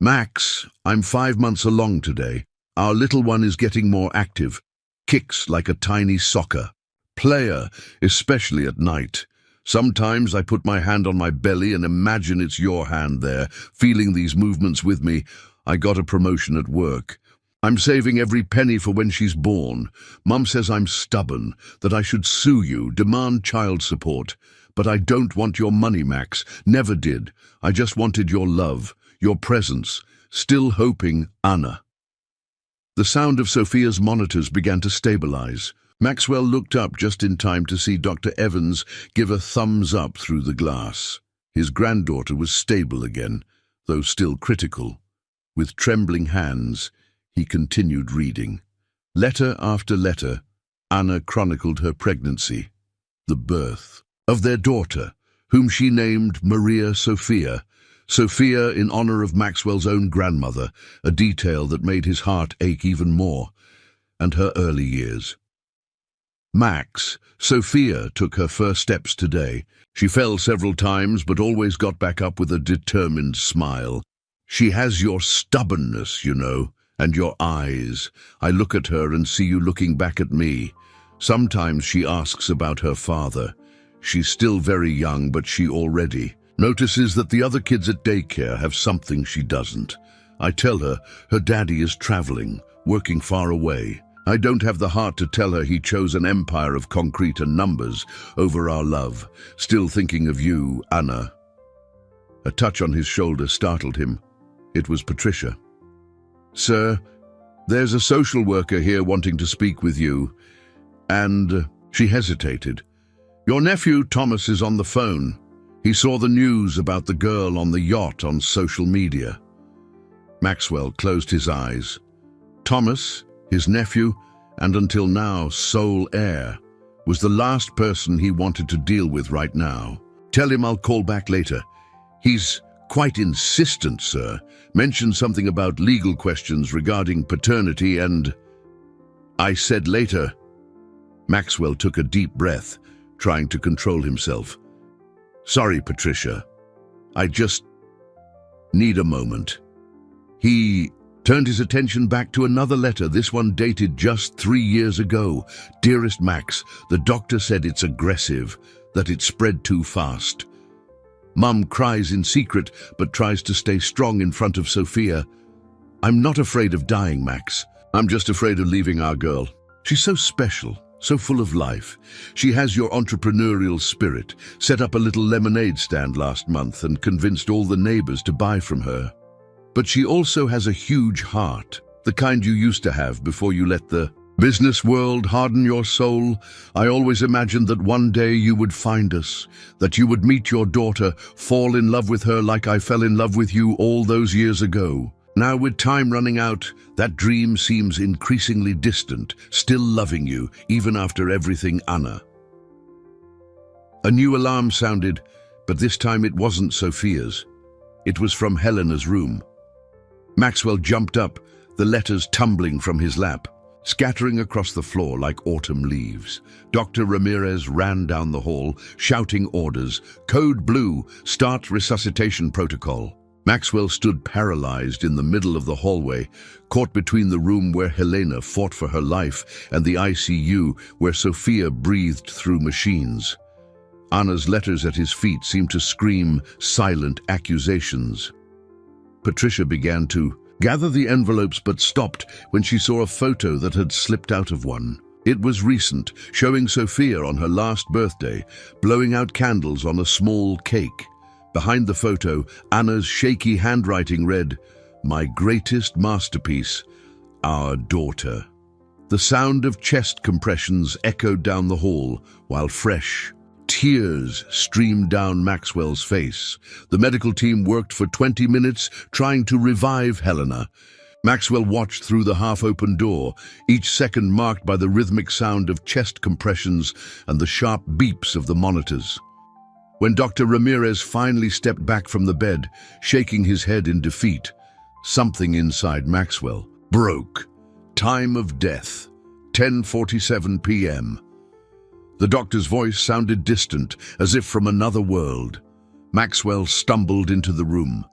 Max, I'm 5 months along today. Our little one is getting more active. Kicks like a tiny soccer. Player, especially at night. Sometimes I put my hand on my belly and imagine it's your hand there, feeling these movements with me. I got a promotion at work. I'm saving every penny for when she's born. Mum says I'm stubborn, that I should sue you, demand child support. But I don't want your money, Max. Never did. I just wanted your love, your presence. Still hoping, Anna. The sound of Sophia's monitors began to stabilize. Maxwell looked up just in time to see Dr. Evans give a thumbs up through the glass. His granddaughter was stable again, though still critical. With trembling hands, he continued reading. Letter after letter, Anna chronicled her pregnancy, the birth of their daughter, whom she named Maria Sophia. Sophia in honor of Maxwell's own grandmother, a detail that made his heart ache even more, and her early years. Max, Sophia took her first steps today. She fell several times, but always got back up with a determined smile. She has your stubbornness, you know, and your eyes. I look at her and see you looking back at me. Sometimes she asks about her father. She's still very young, but she already notices that the other kids at daycare have something she doesn't. I tell her daddy is traveling, working far away. I don't have the heart to tell her he chose an empire of concrete and numbers over our love. Still thinking of you, Anna. A touch on his shoulder startled him. It was Patricia. Sir, there's a social worker here wanting to speak with you. And she hesitated. Your nephew Thomas is on the phone. He saw the news about the girl on the yacht on social media. Maxwell closed his eyes. Thomas, his nephew, and until now sole heir, was the last person he wanted to deal with right now. Tell him I'll call back later. He's quite insistent, sir. Mentioned something about legal questions regarding paternity and... I said later. Maxwell took a deep breath, trying to control himself. Sorry, Patricia. I just need a moment. He turned his attention back to another letter, this one dated just 3 years ago. Dearest Max, the doctor said it's aggressive, that it spread too fast. Mum cries in secret, but tries to stay strong in front of Sophia. I'm not afraid of dying, Max. I'm just afraid of leaving our girl. She's so special, so full of life. She has your entrepreneurial spirit, set up a little lemonade stand last month and convinced all the neighbors to buy from her. But she also has a huge heart, the kind you used to have before you let the business world harden your soul. I always imagined that one day you would find us, that you would meet your daughter, fall in love with her like I fell in love with you all those years ago. Now with time running out, that dream seems increasingly distant, still loving you, even after everything, Anna. A new alarm sounded, but this time it wasn't Sophia's. It was from Helena's room. Maxwell jumped up, the letters tumbling from his lap, scattering across the floor like autumn leaves. Dr. Ramirez ran down the hall, shouting orders. Code Blue, start resuscitation protocol. Maxwell stood paralyzed in the middle of the hallway, caught between the room where Helena fought for her life and the ICU where Sophia breathed through machines. Anna's letters at his feet seemed to scream silent accusations. Patricia began to gather the envelopes but stopped when she saw a photo that had slipped out of one. It was recent, showing Sophia on her last birthday, blowing out candles on a small cake. Behind the photo, Anna's shaky handwriting read, "My greatest masterpiece, our daughter." The sound of chest compressions echoed down the hall, while fresh, Tears streamed down Maxwell's face. The medical team worked for 20 minutes trying to revive Helena. Maxwell watched through the half-open door, each second marked by the rhythmic sound of chest compressions and the sharp beeps of the monitors. When Dr. Ramirez finally stepped back from the bed, shaking his head in defeat, something inside Maxwell broke. Time of death, 10:47 p.m. The doctor's voice sounded distant, as if from another world. Maxwell stumbled into the room.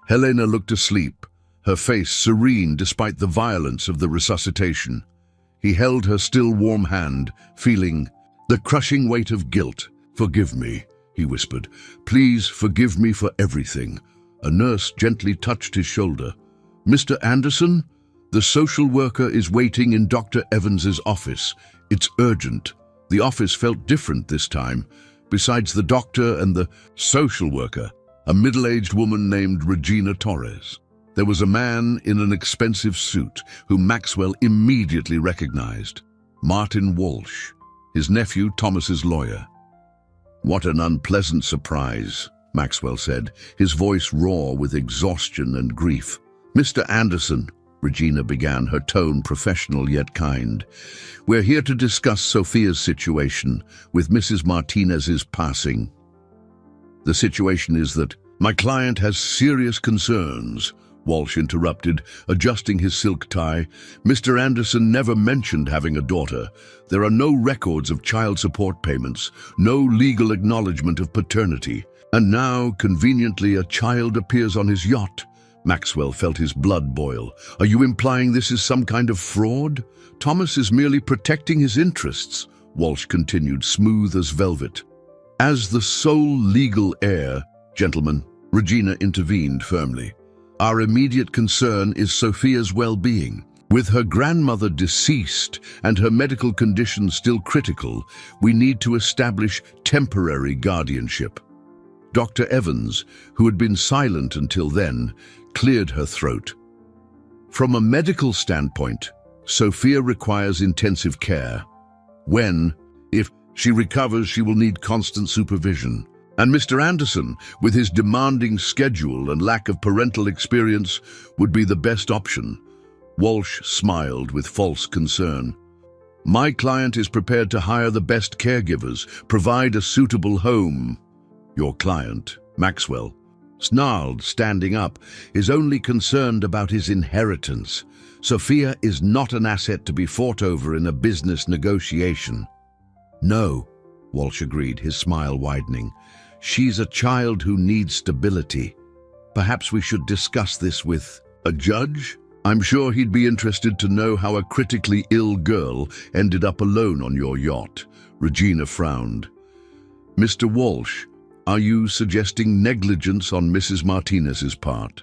Helena looked asleep, her face serene despite the violence of the resuscitation. He held her still warm hand, feeling the crushing weight of guilt. "Forgive me," he whispered. "Please forgive me for everything." A nurse gently touched his shoulder. "Mr. Anderson, the social worker is waiting in Dr. Evans's office. It's urgent." The office felt different this time. Besides the doctor and the social worker, a middle-aged woman named Regina Torres, there was a man in an expensive suit whom Maxwell immediately recognized. Martin Walsh, his nephew Thomas's lawyer. "What an unpleasant surprise," Maxwell said, his voice raw with exhaustion and grief. "Mr. Anderson," Regina began, her tone professional yet kind, "we're here to discuss Sophia's situation with Mrs. Martinez's passing. The situation is that my client has serious concerns," Walsh interrupted, adjusting his silk tie. "Mr. Anderson never mentioned having a daughter. There are no records of child support payments, no legal acknowledgement of paternity. And now, conveniently, a child appears on his yacht." Maxwell felt his blood boil. "Are you implying this is some kind of fraud? Thomas is merely protecting his interests," Walsh continued, smooth as velvet. "As the sole legal heir, gentlemen," Regina intervened firmly, "our immediate concern is Sophia's well-being. With her grandmother deceased and her medical condition still critical, we need to establish temporary guardianship." Dr. Evans, who had been silent until then, cleared her throat. "From a medical standpoint, Sophia requires intensive care. If she recovers, she will need constant supervision. And Mr. Anderson, with his demanding schedule and lack of parental experience, would be the best option." Walsh smiled with false concern. "My client is prepared to hire the best caregivers, provide a suitable home." "Your client, Maxwell," snarled, standing up, "is only concerned about his inheritance. Sophia is not an asset to be fought over in a business negotiation." "No," Walsh agreed, his smile widening. "She's a child who needs stability. Perhaps we should discuss this with a judge? I'm sure he'd be interested to know how a critically ill girl ended up alone on your yacht." Regina frowned. "Mr. Walsh, are you suggesting negligence on Mrs. Martinez's part?"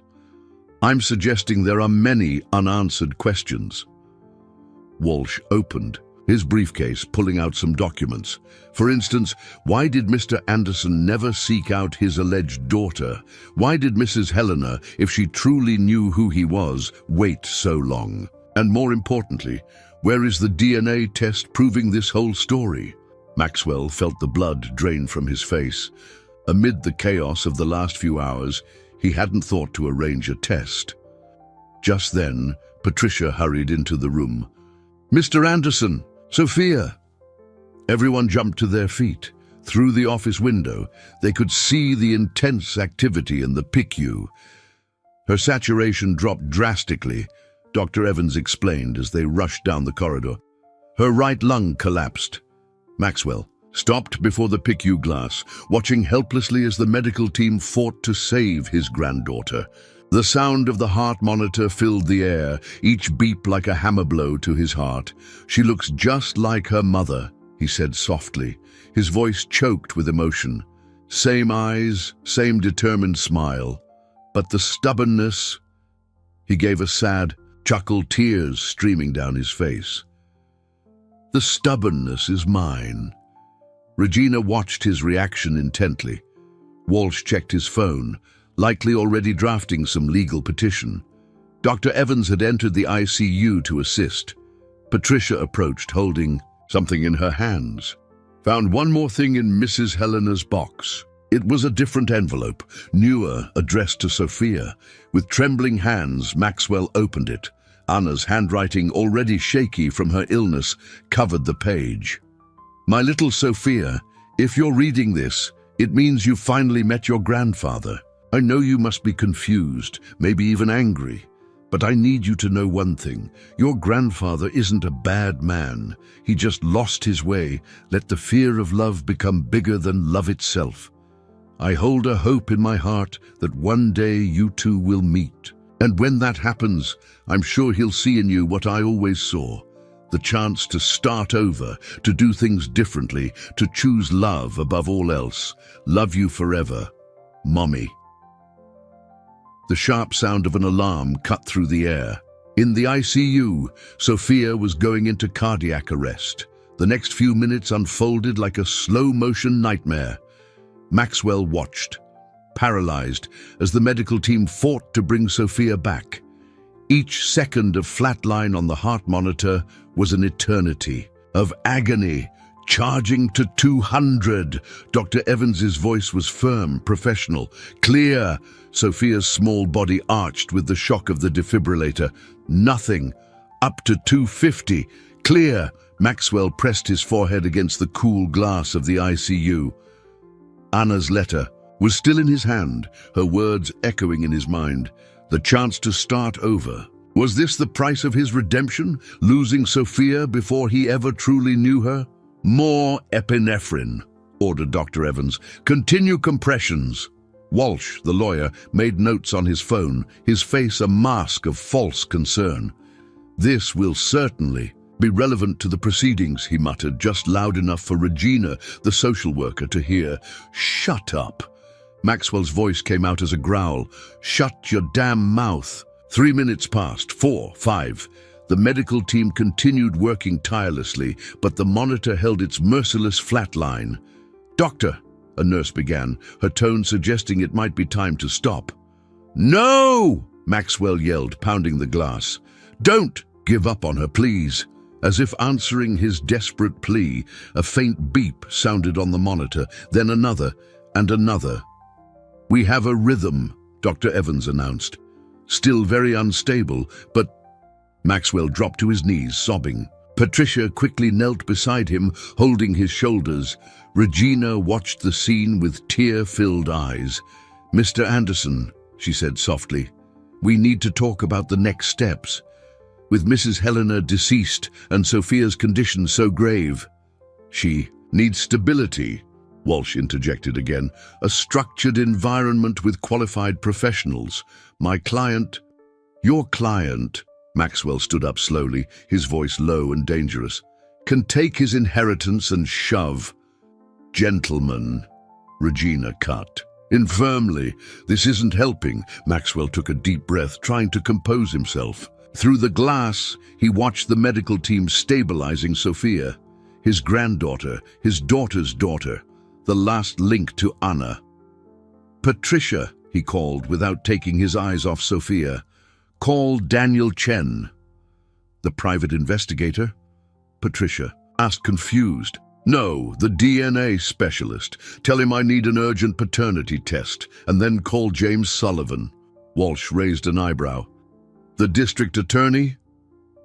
"I'm suggesting there are many unanswered questions." Walsh opened his briefcase, pulling out some documents. For instance, why did Mr. Anderson never seek out his alleged daughter? Why did Mrs. Helena, if she truly knew who he was, wait so long? And more importantly, where is the DNA test proving this whole story? Maxwell felt the blood drain from his face. Amid the chaos of the last few hours, he hadn't thought to arrange a test. Just then, Patricia hurried into the room. "Mr. Anderson! Sophia!" Everyone jumped to their feet. Through the office window, they could see the intense activity in the PICU. Her saturation dropped drastically, Dr. Evans explained as they rushed down the corridor. Her right lung collapsed. Maxwell stopped before the PICU glass, watching helplessly as the medical team fought to save his granddaughter. The sound of the heart monitor filled the air, each beep like a hammer blow to his heart. "She looks just like her mother," he said softly, his voice choked with emotion. "Same eyes, same determined smile. But the stubbornness..." He gave a sad chuckle, tears streaming down his face. "The stubbornness is mine." Regina watched his reaction intently. Walsh checked his phone, likely already drafting some legal petition. Dr. Evans had entered the ICU to assist. Patricia approached, holding something in her hands. Found one more thing in Mrs. Helena's box. It was a different envelope, newer, addressed to Sophia. With trembling hands, Maxwell opened it. Anna's handwriting, already shaky from her illness, covered the page. My little Sophia, if you're reading this, it means you've finally met your grandfather. I know you must be confused, maybe even angry. But I need you to know one thing. Your grandfather isn't a bad man. He just lost his way, let the fear of love become bigger than love itself. I hold a hope in my heart that one day you two will meet. And when that happens, I'm sure he'll see in you what I always saw. The chance to start over, to do things differently, to choose love above all else. Love you forever, Mommy. The sharp sound of an alarm cut through the air. In the ICU, Sophia was going into cardiac arrest. The next few minutes unfolded like a slow-motion nightmare. Maxwell watched, paralyzed, as the medical team fought to bring Sophia back. Each second of flatline on the heart monitor was an eternity of agony, charging to 200. Dr. Evans's voice was firm, professional, clear. Sophia's small body arched with the shock of the defibrillator. Nothing. Up to 250. Clear. Maxwell pressed his forehead against the cool glass of the ICU. Anna's letter was still in his hand, her words echoing in his mind. The chance to start over. Was this the price of his redemption, losing Sophia before he ever truly knew her? More epinephrine, ordered Dr. Evans. Continue compressions. Walsh, the lawyer, made notes on his phone, his face a mask of false concern. This will certainly be relevant to the proceedings, he muttered, just loud enough for Regina, the social worker, to hear. Shut up. Maxwell's voice came out as a growl. Shut your damn mouth. 3 minutes passed, 4, 5. The medical team continued working tirelessly, but the monitor held its merciless flatline. Doctor, a nurse began, her tone suggesting it might be time to stop. No! Maxwell yelled, pounding the glass. Don't give up on her, please. As if answering his desperate plea, a faint beep sounded on the monitor, then another and another. We have a rhythm, Dr. Evans announced. Still very unstable, but Maxwell dropped to his knees, sobbing. Patricia quickly knelt beside him, holding his shoulders. Regina watched the scene with tear-filled eyes. Mr. Anderson, she said softly, we need to talk about the next steps. With Mrs. Helena deceased and Sophia's condition so grave. She needs stability, Walsh interjected again. A structured environment with qualified professionals. My client, your client, Maxwell stood up slowly, his voice low and dangerous, can take his inheritance and shove. Gentlemen, Regina cut. Infirmly, this isn't helping. Maxwell took a deep breath, trying to compose himself. Through the glass, he watched the medical team stabilizing Sophia, his granddaughter, his daughter's daughter, the last link to Anna. Patricia, he called without taking his eyes off Sophia. Call Daniel Chen. The private investigator? Patricia asked, confused. No, the DNA specialist. Tell him I need an urgent paternity test, and then call James Sullivan. Walsh raised an eyebrow. The district attorney?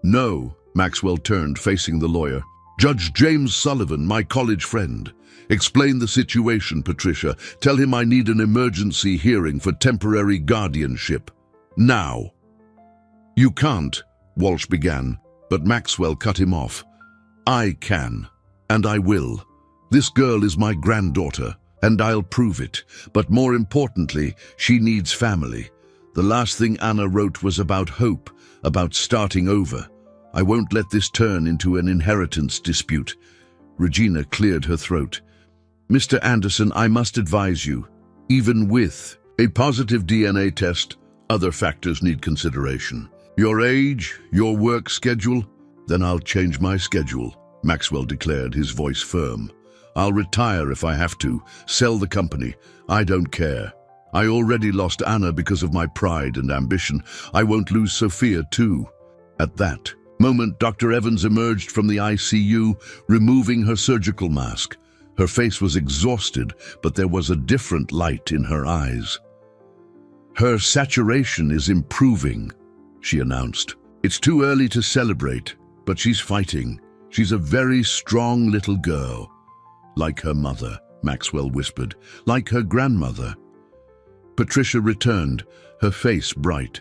No, Maxwell turned, facing the lawyer. Judge James Sullivan, my college friend. Explain the situation, Patricia. Tell him I need an emergency hearing for temporary guardianship. Now. You can't, Walsh began, but Maxwell cut him off. I can, and I will. This girl is my granddaughter, and I'll prove it. But more importantly, she needs family. The last thing Anna wrote was about hope, about starting over. I won't let this turn into an inheritance dispute. Regina cleared her throat. Mr. Anderson, I must advise you, even with a positive DNA test, other factors need consideration. Your age, your work schedule, then I'll change my schedule, Maxwell declared, his voice firm. I'll retire if I have to, sell the company. I don't care. I already lost Anna because of my pride and ambition. I won't lose Sophia too. At that moment, Dr. Evans emerged from the ICU, removing her surgical mask. Her face was exhausted, but there was a different light in her eyes. "Her saturation is improving," she announced. "It's too early to celebrate, but she's fighting. She's a very strong little girl." "Like her mother," Maxwell whispered. "Like her grandmother." Patricia returned, her face bright.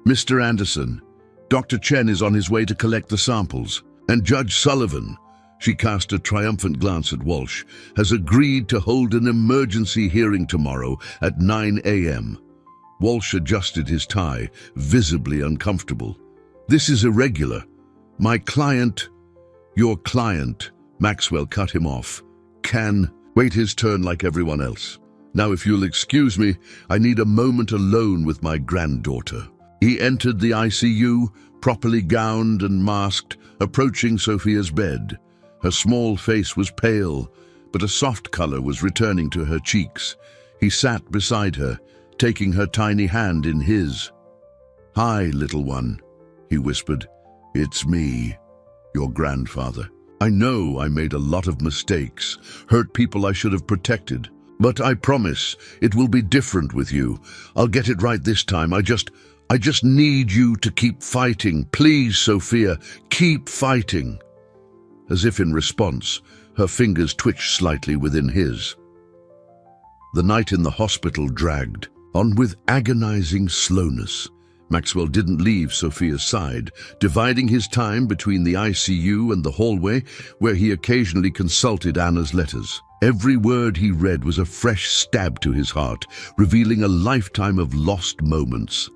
"Mr. Anderson, Dr. Chen is on his way to collect the samples, and Judge Sullivan," she cast a triumphant glance at Walsh, "has agreed to hold an emergency hearing tomorrow at 9 a.m. Walsh adjusted his tie, visibly uncomfortable. "This is irregular. My client—" "Your client," Maxwell cut him off, "can wait his turn like everyone else. Now, if you'll excuse me, I need a moment alone with my granddaughter." He entered the ICU, properly gowned and masked, approaching Sophia's bed. Her small face was pale, but a soft color was returning to her cheeks. He sat beside her, taking her tiny hand in his. "Hi, little one," he whispered. "It's me, your grandfather. I know I made a lot of mistakes, hurt people I should have protected, but I promise it will be different with you. I'll get it right this time. I just need you to keep fighting. Please, Sophia, keep fighting." As if in response, her fingers twitched slightly within his. The night in the hospital dragged on with agonizing slowness. Maxwell didn't leave Sophia's side, dividing his time between the ICU and the hallway, where he occasionally consulted Anna's letters. Every word he read was a fresh stab to his heart, revealing a lifetime of lost moments.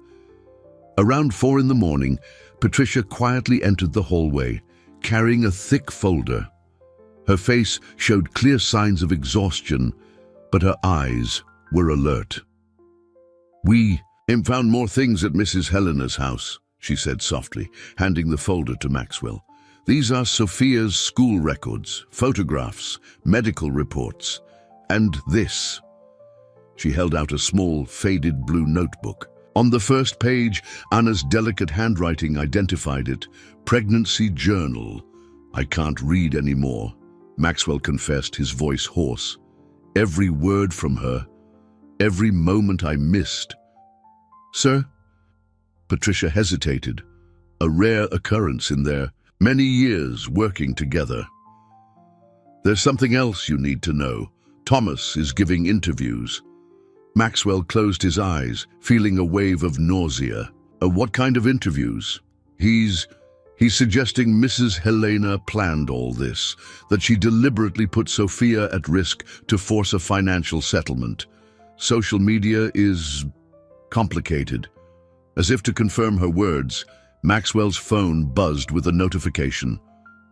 Around 4 in the morning, Patricia quietly entered the hallway, carrying a thick folder. Her face showed clear signs of exhaustion, but her eyes were alert. "We found more things at Mrs. Helena's house," she said softly, handing the folder to Maxwell. "These are Sophia's school records, photographs, medical reports, and this." She held out a small, faded blue notebook. On the first page, Anna's delicate handwriting identified it, "Pregnancy Journal." "I can't read anymore," Maxwell confessed, his voice hoarse. "Every word from her, every moment I missed." "Sir?" Patricia hesitated, a rare occurrence in their many years working together. "There's something else you need to know. Thomas is giving interviews." Maxwell closed his eyes, feeling a wave of nausea. What kind of interviews?" He's suggesting Mrs. Helena planned all this, that she deliberately put Sophia at risk to force a financial settlement. Social media is complicated." As if to confirm her words, Maxwell's phone buzzed with a notification.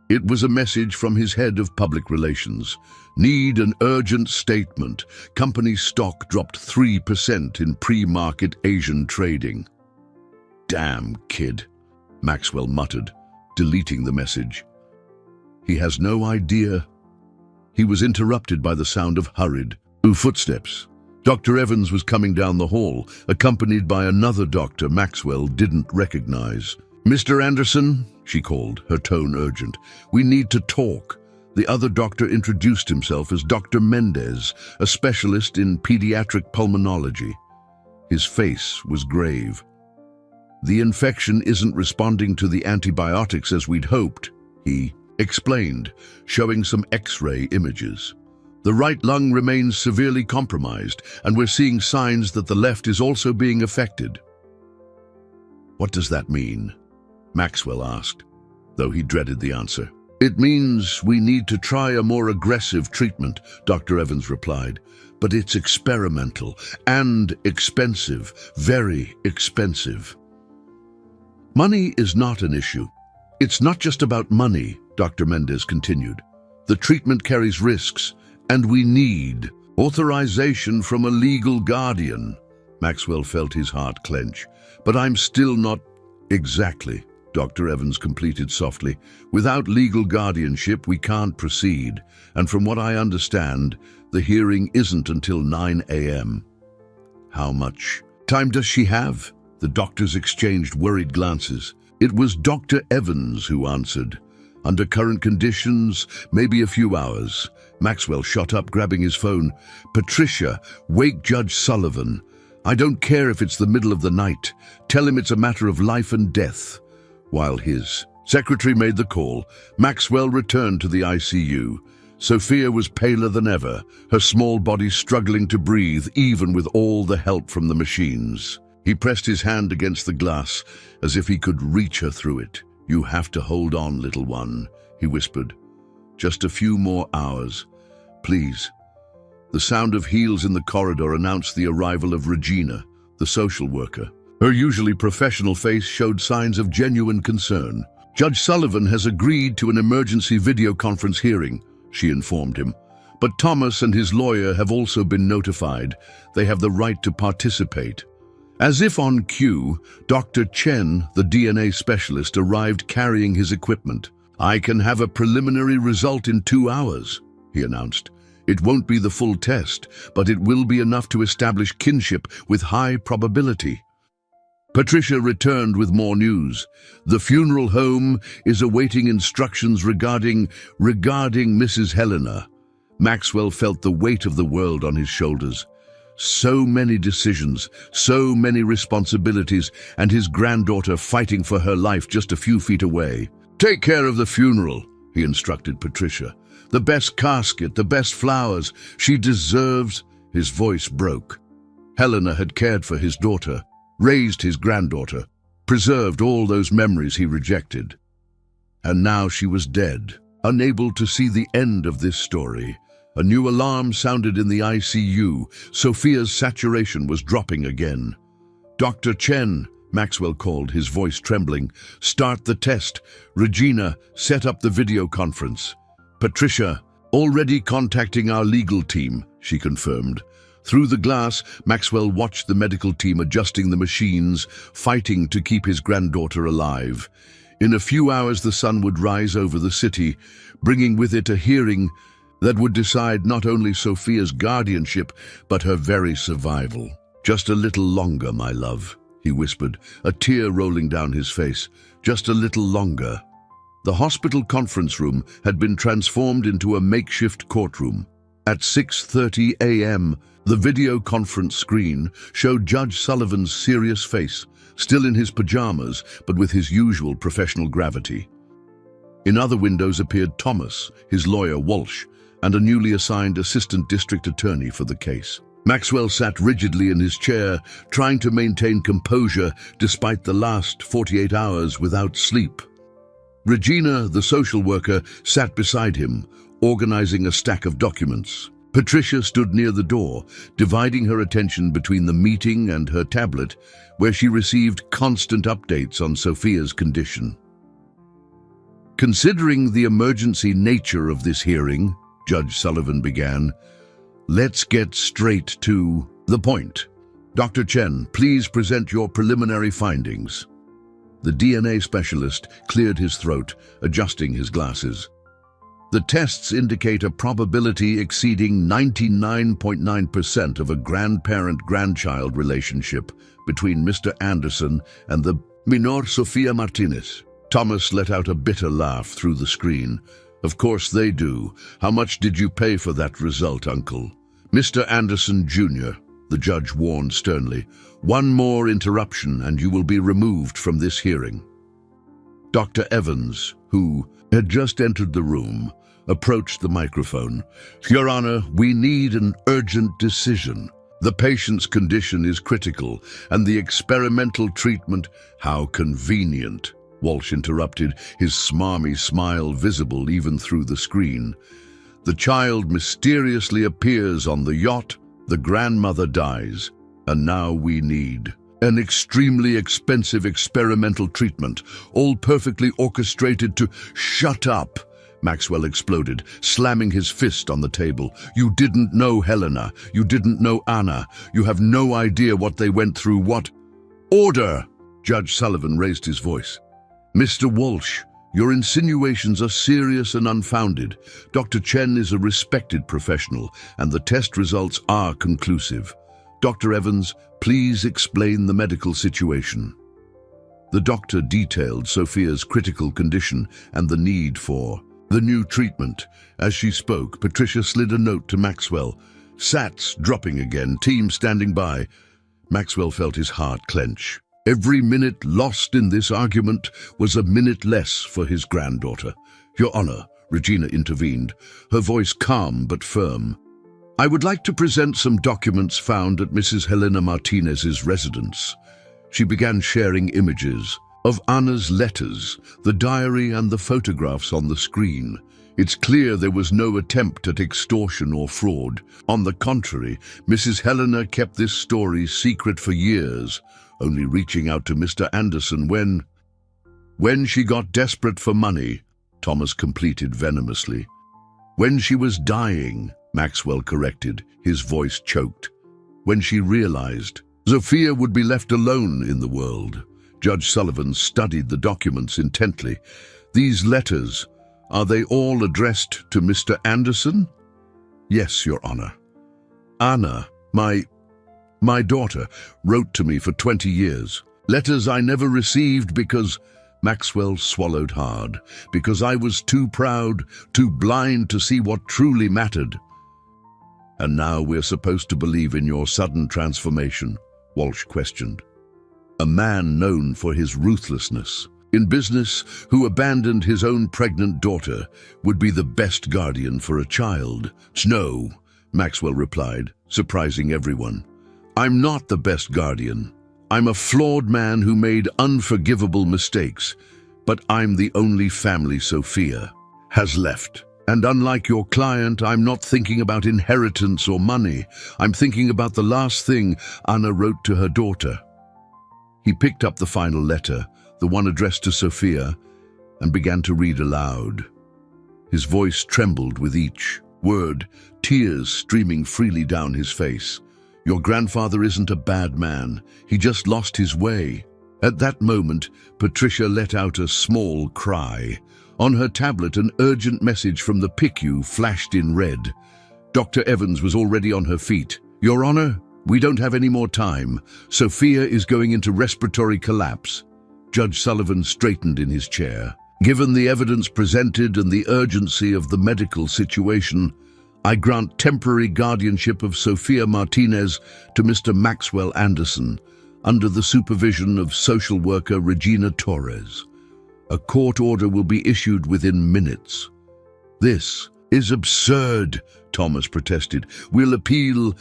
It was a message from his head of public relations. "Need an urgent statement. Company stock dropped 3% in pre-market Asian trading." "Damn kid," Maxwell muttered, deleting the message. He has no idea. He was interrupted by the sound of hurried footsteps. Dr. Evans was coming down the hall, accompanied by another doctor Maxwell didn't recognize. "Mr. Anderson," she called, her tone urgent, "we need to talk." The other doctor introduced himself as Dr. Mendez, a specialist in pediatric pulmonology. His face was grave. "The infection isn't responding to the antibiotics as we'd hoped," he explained, showing some X-ray images. "The right lung remains severely compromised, and we're seeing signs that the left is also being affected." "What does that mean?" Maxwell asked, though he dreaded the answer. "It means we need to try a more aggressive treatment," Dr. Evans replied. "But it's experimental and expensive, very expensive." "Money is not an issue. It's not just about money," Dr. Mendez continued. "The treatment carries risks, and we need authorization from a legal guardian." Maxwell felt his heart clench. "But I'm still not—" "Exactly," Dr. Evans completed softly. "Without legal guardianship, we can't proceed. And from what I understand, the hearing isn't until 9 a.m. "How much time does she have?" The doctors exchanged worried glances. It was Dr. Evans who answered. "Under current conditions, maybe a few hours. Maxwell shot up, grabbing his phone. "Patricia, wake Judge Sullivan. I don't care if it's the middle of the night. Tell him it's a matter of life and death." While his secretary made the call, Maxwell returned to the ICU. Sophia was paler than ever, her small body struggling to breathe even with all the help from the machines. He pressed his hand against the glass as if he could reach her through it. "You have to hold on, little one," he whispered. "Just a few more hours, please." The sound of heels in the corridor announced the arrival of Regina, the social worker. Her usually professional face showed signs of genuine concern. "Judge Sullivan has agreed to an emergency video conference hearing," she informed him. "But Thomas and his lawyer have also been notified. They have the right to participate." As if on cue, Dr. Chen, the DNA specialist, arrived carrying his equipment. "I can have a preliminary result in 2 hours," he announced. "It won't be the full test, but it will be enough to establish kinship with high probability." Patricia returned with more news. "The funeral home is awaiting instructions regarding Mrs. Helena." Maxwell felt the weight of the world on his shoulders. So many decisions, so many responsibilities, and his granddaughter fighting for her life just a few feet away. "Take care of the funeral," he instructed Patricia. "The best casket, the best flowers. She deserves—" His voice broke. Helena had cared for his daughter, raised his granddaughter, preserved all those memories he rejected. And now she was dead, unable to see the end of this story. A new alarm sounded in the ICU. Sophia's saturation was dropping again. "Dr. Chen," Maxwell called, his voice trembling. "Start the test. Regina, set up the video conference." "Patricia, already contacting our legal team," she confirmed. Through the glass, Maxwell watched the medical team adjusting the machines, fighting to keep his granddaughter alive. In a few hours, the sun would rise over the city, bringing with it a hearing that would decide not only Sophia's guardianship, but her very survival. "Just a little longer, my love," he whispered, a tear rolling down his face. "Just a little longer." The hospital conference room had been transformed into a makeshift courtroom. At 6:30 a.m., the video conference screen showed Judge Sullivan's serious face, still in his pajamas, but with his usual professional gravity. In other windows appeared Thomas, his lawyer Walsh, and a newly assigned assistant district attorney for the case. Maxwell sat rigidly in his chair, trying to maintain composure despite the last 48 hours without sleep. Regina, the social worker, sat beside him, organizing a stack of documents. Patricia stood near the door, dividing her attention between the meeting and her tablet, where she received constant updates on Sophia's condition. "Considering the emergency nature of this hearing," Judge Sullivan began, "let's get straight to the point. Dr. Chen, please present your preliminary findings." The DNA specialist cleared his throat, adjusting his glasses. "The tests indicate a probability exceeding 99.9% of a grandparent-grandchild relationship between Mr. Anderson and the minor Sophia Martinez." Thomas let out a bitter laugh through the screen. "Of course they do. How much did you pay for that result, Uncle?" "Mr. Anderson, Jr., the judge warned sternly, "one more interruption and you will be removed from this hearing." Dr. Evans, who had just entered the room, approached the microphone. "Your Honor, we need an urgent decision. The patient's condition is critical, and the experimental treatment—" "How convenient," Walsh interrupted, his smarmy smile visible even through the screen. "The child mysteriously appears on the yacht, the grandmother dies, and now we need an extremely expensive experimental treatment, all perfectly orchestrated to—" "Shut up!" Maxwell exploded, slamming his fist on the table. "You didn't know Helena. You didn't know Anna. You have no idea what they went through. What—" "Order!" Judge Sullivan raised his voice. "Mr. Walsh, your insinuations are serious and unfounded. Dr. Chen is a respected professional, and the test results are conclusive. Dr. Evans, please explain the medical situation." The doctor detailed Sophia's critical condition and the need for The new treatment. As she spoke, Patricia slid a note to Maxwell. Sats dropping again, team standing by. Maxwell felt his heart clench. Every minute lost in this argument was a minute less for his granddaughter. Your Honor, Regina intervened, her voice calm but firm. I would like to present some documents found at Mrs. Helena Martinez's residence. She began sharing images of Anna's letters, the diary and the photographs on the screen. It's clear there was no attempt at extortion or fraud. On the contrary, Mrs. Helena kept this story secret for years, only reaching out to Mr. Anderson when she got desperate for money, Thomas completed venomously. When she was dying, Maxwell corrected, his voice choked. When she realized Sophia would be left alone in the world. Judge Sullivan studied the documents intently. These letters, are they all addressed to Mr. Anderson? Yes, Your Honor. Anna, my daughter, wrote to me for 20 years. Letters I never received because Maxwell swallowed hard, because I was too proud, too blind to see what truly mattered. And now we're supposed to believe in your sudden transformation, Walsh questioned. A man known for his ruthlessness in business, who abandoned his own pregnant daughter, would be the best guardian for a child. No, Maxwell replied, surprising everyone. I'm not the best guardian. I'm a flawed man who made unforgivable mistakes, but I'm the only family Sophia has left. And unlike your client, I'm not thinking about inheritance or money. I'm thinking about the last thing Anna wrote to her daughter. He picked up the final letter, the one addressed to Sophia, and began to read aloud. His voice trembled with each word, tears streaming freely down his face. Your grandfather isn't a bad man. He just lost his way. At that moment, Patricia let out a small cry. On her tablet, an urgent message from the PICU flashed in red. Dr. Evans was already on her feet. Your Honor, we don't have any more time. Sophia is going into respiratory collapse. Judge Sullivan straightened in his chair. Given the evidence presented and the urgency of the medical situation, I grant temporary guardianship of Sophia Martinez to Mr. Maxwell Anderson, under the supervision of social worker Regina Torres. A court order will be issued within minutes. This is absurd, Thomas protested. We'll appeal.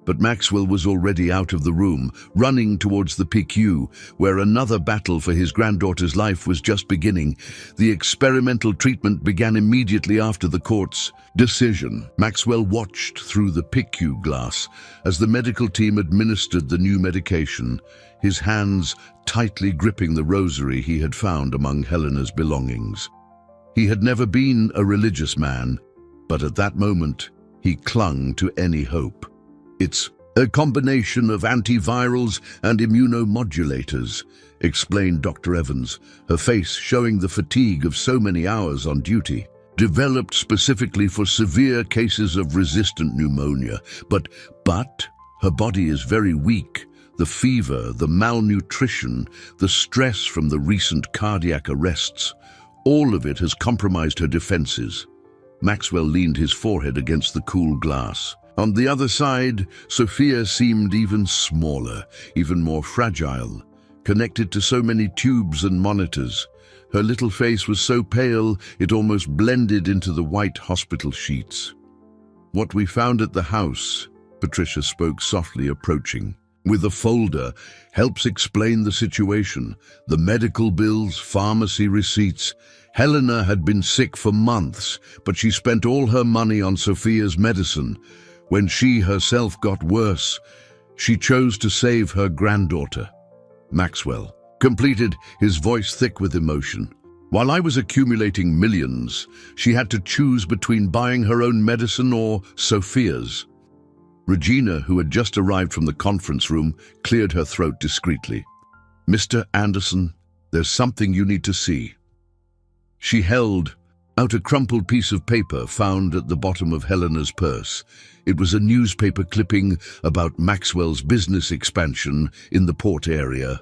But Maxwell was already out of the room, running towards the PICU, where another battle for his granddaughter's life was just beginning. The experimental treatment began immediately after the court's decision. Maxwell watched through the PICU glass as the medical team administered the new medication, his hands tightly gripping the rosary he had found among Helena's belongings. He had never been a religious man, but at that moment he clung to any hope. It's a combination of antivirals and immunomodulators, explained Dr. Evans, her face showing the fatigue of so many hours on duty. Developed specifically for severe cases of resistant pneumonia. But her body is very weak. The fever, the malnutrition, the stress from the recent cardiac arrests, all of it has compromised her defenses. Maxwell leaned his forehead against the cool glass. On the other side, Sophia seemed even smaller, even more fragile, connected to so many tubes and monitors. Her little face was so pale it almost blended into the white hospital sheets. What we found at the house, Patricia spoke softly, approaching, with a folder, helps explain the situation. The medical bills, pharmacy receipts. Helena had been sick for months, but she spent all her money on Sophia's medicine. When she herself got worse, she chose to save her granddaughter. Maxwell completed, his voice thick with emotion. While I was accumulating millions, she had to choose between buying her own medicine or Sophia's. Regina, who had just arrived from the conference room, cleared her throat discreetly. Mr. Anderson, there's something you need to see. She held out a crumpled piece of paper found at the bottom of Helena's purse. It was a newspaper clipping about Maxwell's business expansion in the port area.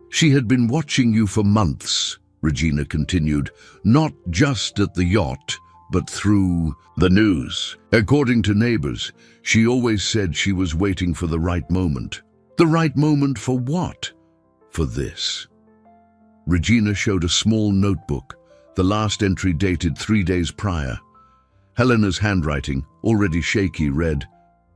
She had been watching you for months, Regina continued, not just at the yacht, but through the news. According to neighbors, she always said she was waiting for the right moment. The right moment for what? For this. Regina showed a small notebook, the last entry dated 3 days prior. Helena's handwriting, already shaky, read,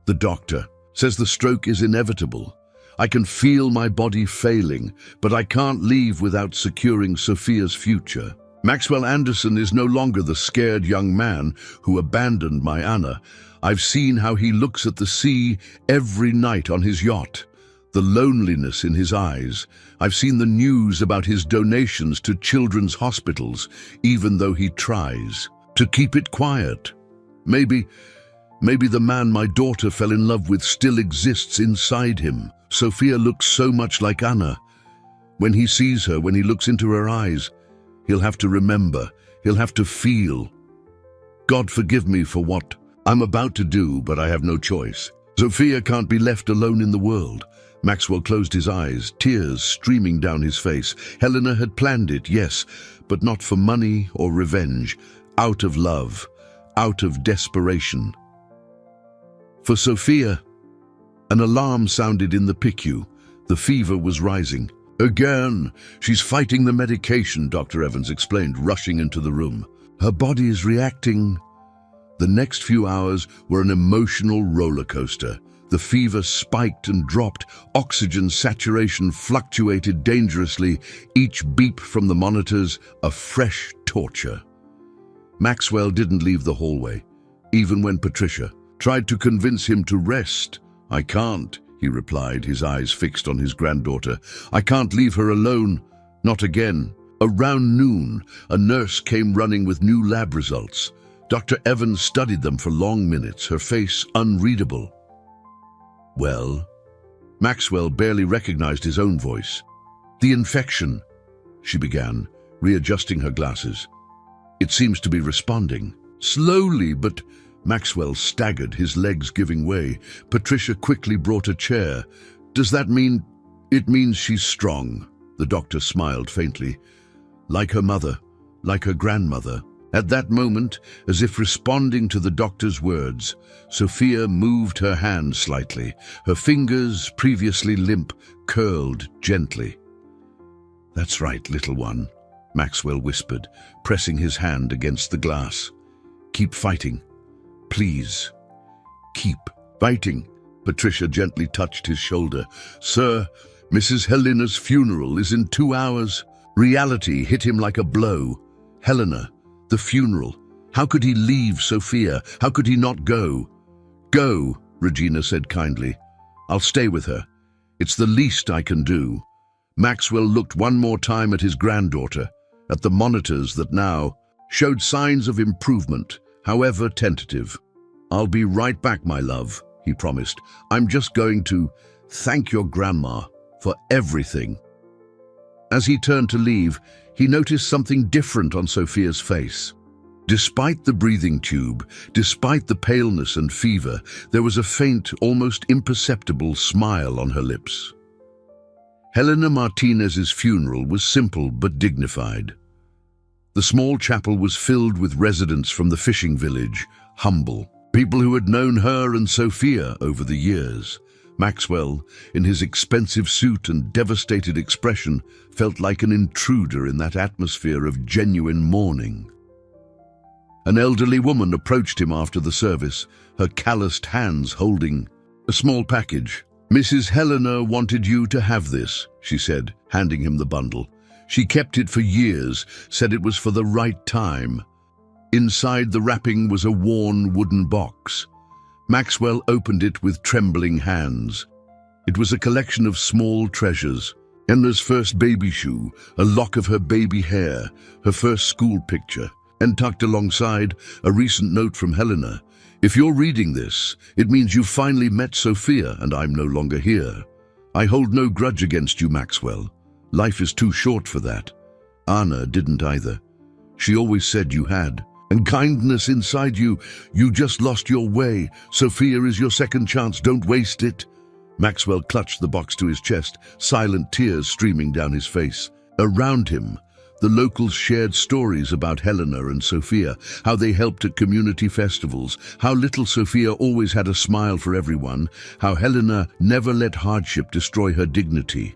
"The doctor says the stroke is inevitable. I can feel my body failing, but I can't leave without securing Sophia's future. Maxwell Anderson is no longer the scared young man who abandoned my Anna. I've seen how he looks at the sea every night on his yacht, the loneliness in his eyes. I've seen the news about his donations to children's hospitals, even though he tries to keep it quiet. Maybe the man my daughter fell in love with still exists inside him. Sophia looks so much like Anna. When he sees her, when he looks into her eyes, he'll have to remember, he'll have to feel. God forgive me for what I'm about to do, but I have no choice. Sophia can't be left alone in the world." Maxwell closed his eyes, tears streaming down his face. Helena had planned it, yes, but not for money or revenge. Out of love, out of desperation. For Sophia, an alarm sounded in the PICU. The fever was rising. "Again, she's fighting the medication," Dr. Evans explained, rushing into the room. "Her body is reacting." The next few hours were an emotional roller coaster. The fever spiked and dropped. Oxygen saturation fluctuated dangerously. Each beep from the monitors, a fresh torture. Maxwell didn't leave the hallway, even when Patricia tried to convince him to rest. "I can't," he replied, his eyes fixed on his granddaughter. "I can't leave her alone. Not again." Around noon, a nurse came running with new lab results. Dr. Evans studied them for long minutes, her face unreadable. "Well?" Maxwell barely recognized his own voice. "The infection," she began, readjusting her glasses. "It seems to be responding. Slowly, but—" Maxwell staggered, his legs giving way. Patricia quickly brought a chair. "Does that mean—" "It means she's strong," the doctor smiled faintly. "Like her mother, like her grandmother." At that moment, as if responding to the doctor's words, Sophia moved her hand slightly. Her fingers, previously limp, curled gently. "That's right, little one," Maxwell whispered, pressing his hand against the glass. "Keep fighting. Please, keep fighting." Patricia gently touched his shoulder. "Sir, Mrs. Helena's funeral is in 2 hours." Reality hit him like a blow. Helena, the funeral. How could he leave Sophia? How could he not go? "Go," Regina said kindly. "I'll stay with her. It's the least I can do." Maxwell looked one more time at his granddaughter, at the monitors that now showed signs of improvement, however tentative. "I'll be right back, my love," he promised. "I'm just going to thank your grandma for everything." As he turned to leave, he noticed something different on Sophia's face. Despite the breathing tube, despite the paleness and fever, there was a faint, almost imperceptible smile on her lips. Helena Martinez's funeral was simple but dignified. The small chapel was filled with residents from the fishing village, humble, people who had known her and Sophia over the years. Maxwell, in his expensive suit and devastated expression, felt like an intruder in that atmosphere of genuine mourning. An elderly woman approached him after the service, her calloused hands holding a small package. "Mrs. Helena wanted you to have this," she said, handing him the bundle. "She kept it for years, said it was for the right time." Inside the wrapping was a worn wooden box. Maxwell opened it with trembling hands. It was a collection of small treasures. Henna's first baby shoe, a lock of her baby hair, her first school picture, and tucked alongside, a recent note from Helena. "If you're reading this, it means you finally met Sophia and I'm no longer here. I hold no grudge against you, Maxwell. Life is too short for that. Anna didn't either. She always said you had. And kindness inside you, you just lost your way. Sophia is your second chance, don't waste it." Maxwell clutched the box to his chest, silent tears streaming down his face. Around him, The locals shared stories about Helena and Sophia, how they helped at community festivals, how little Sophia always had a smile for everyone, how Helena never let hardship destroy her dignity.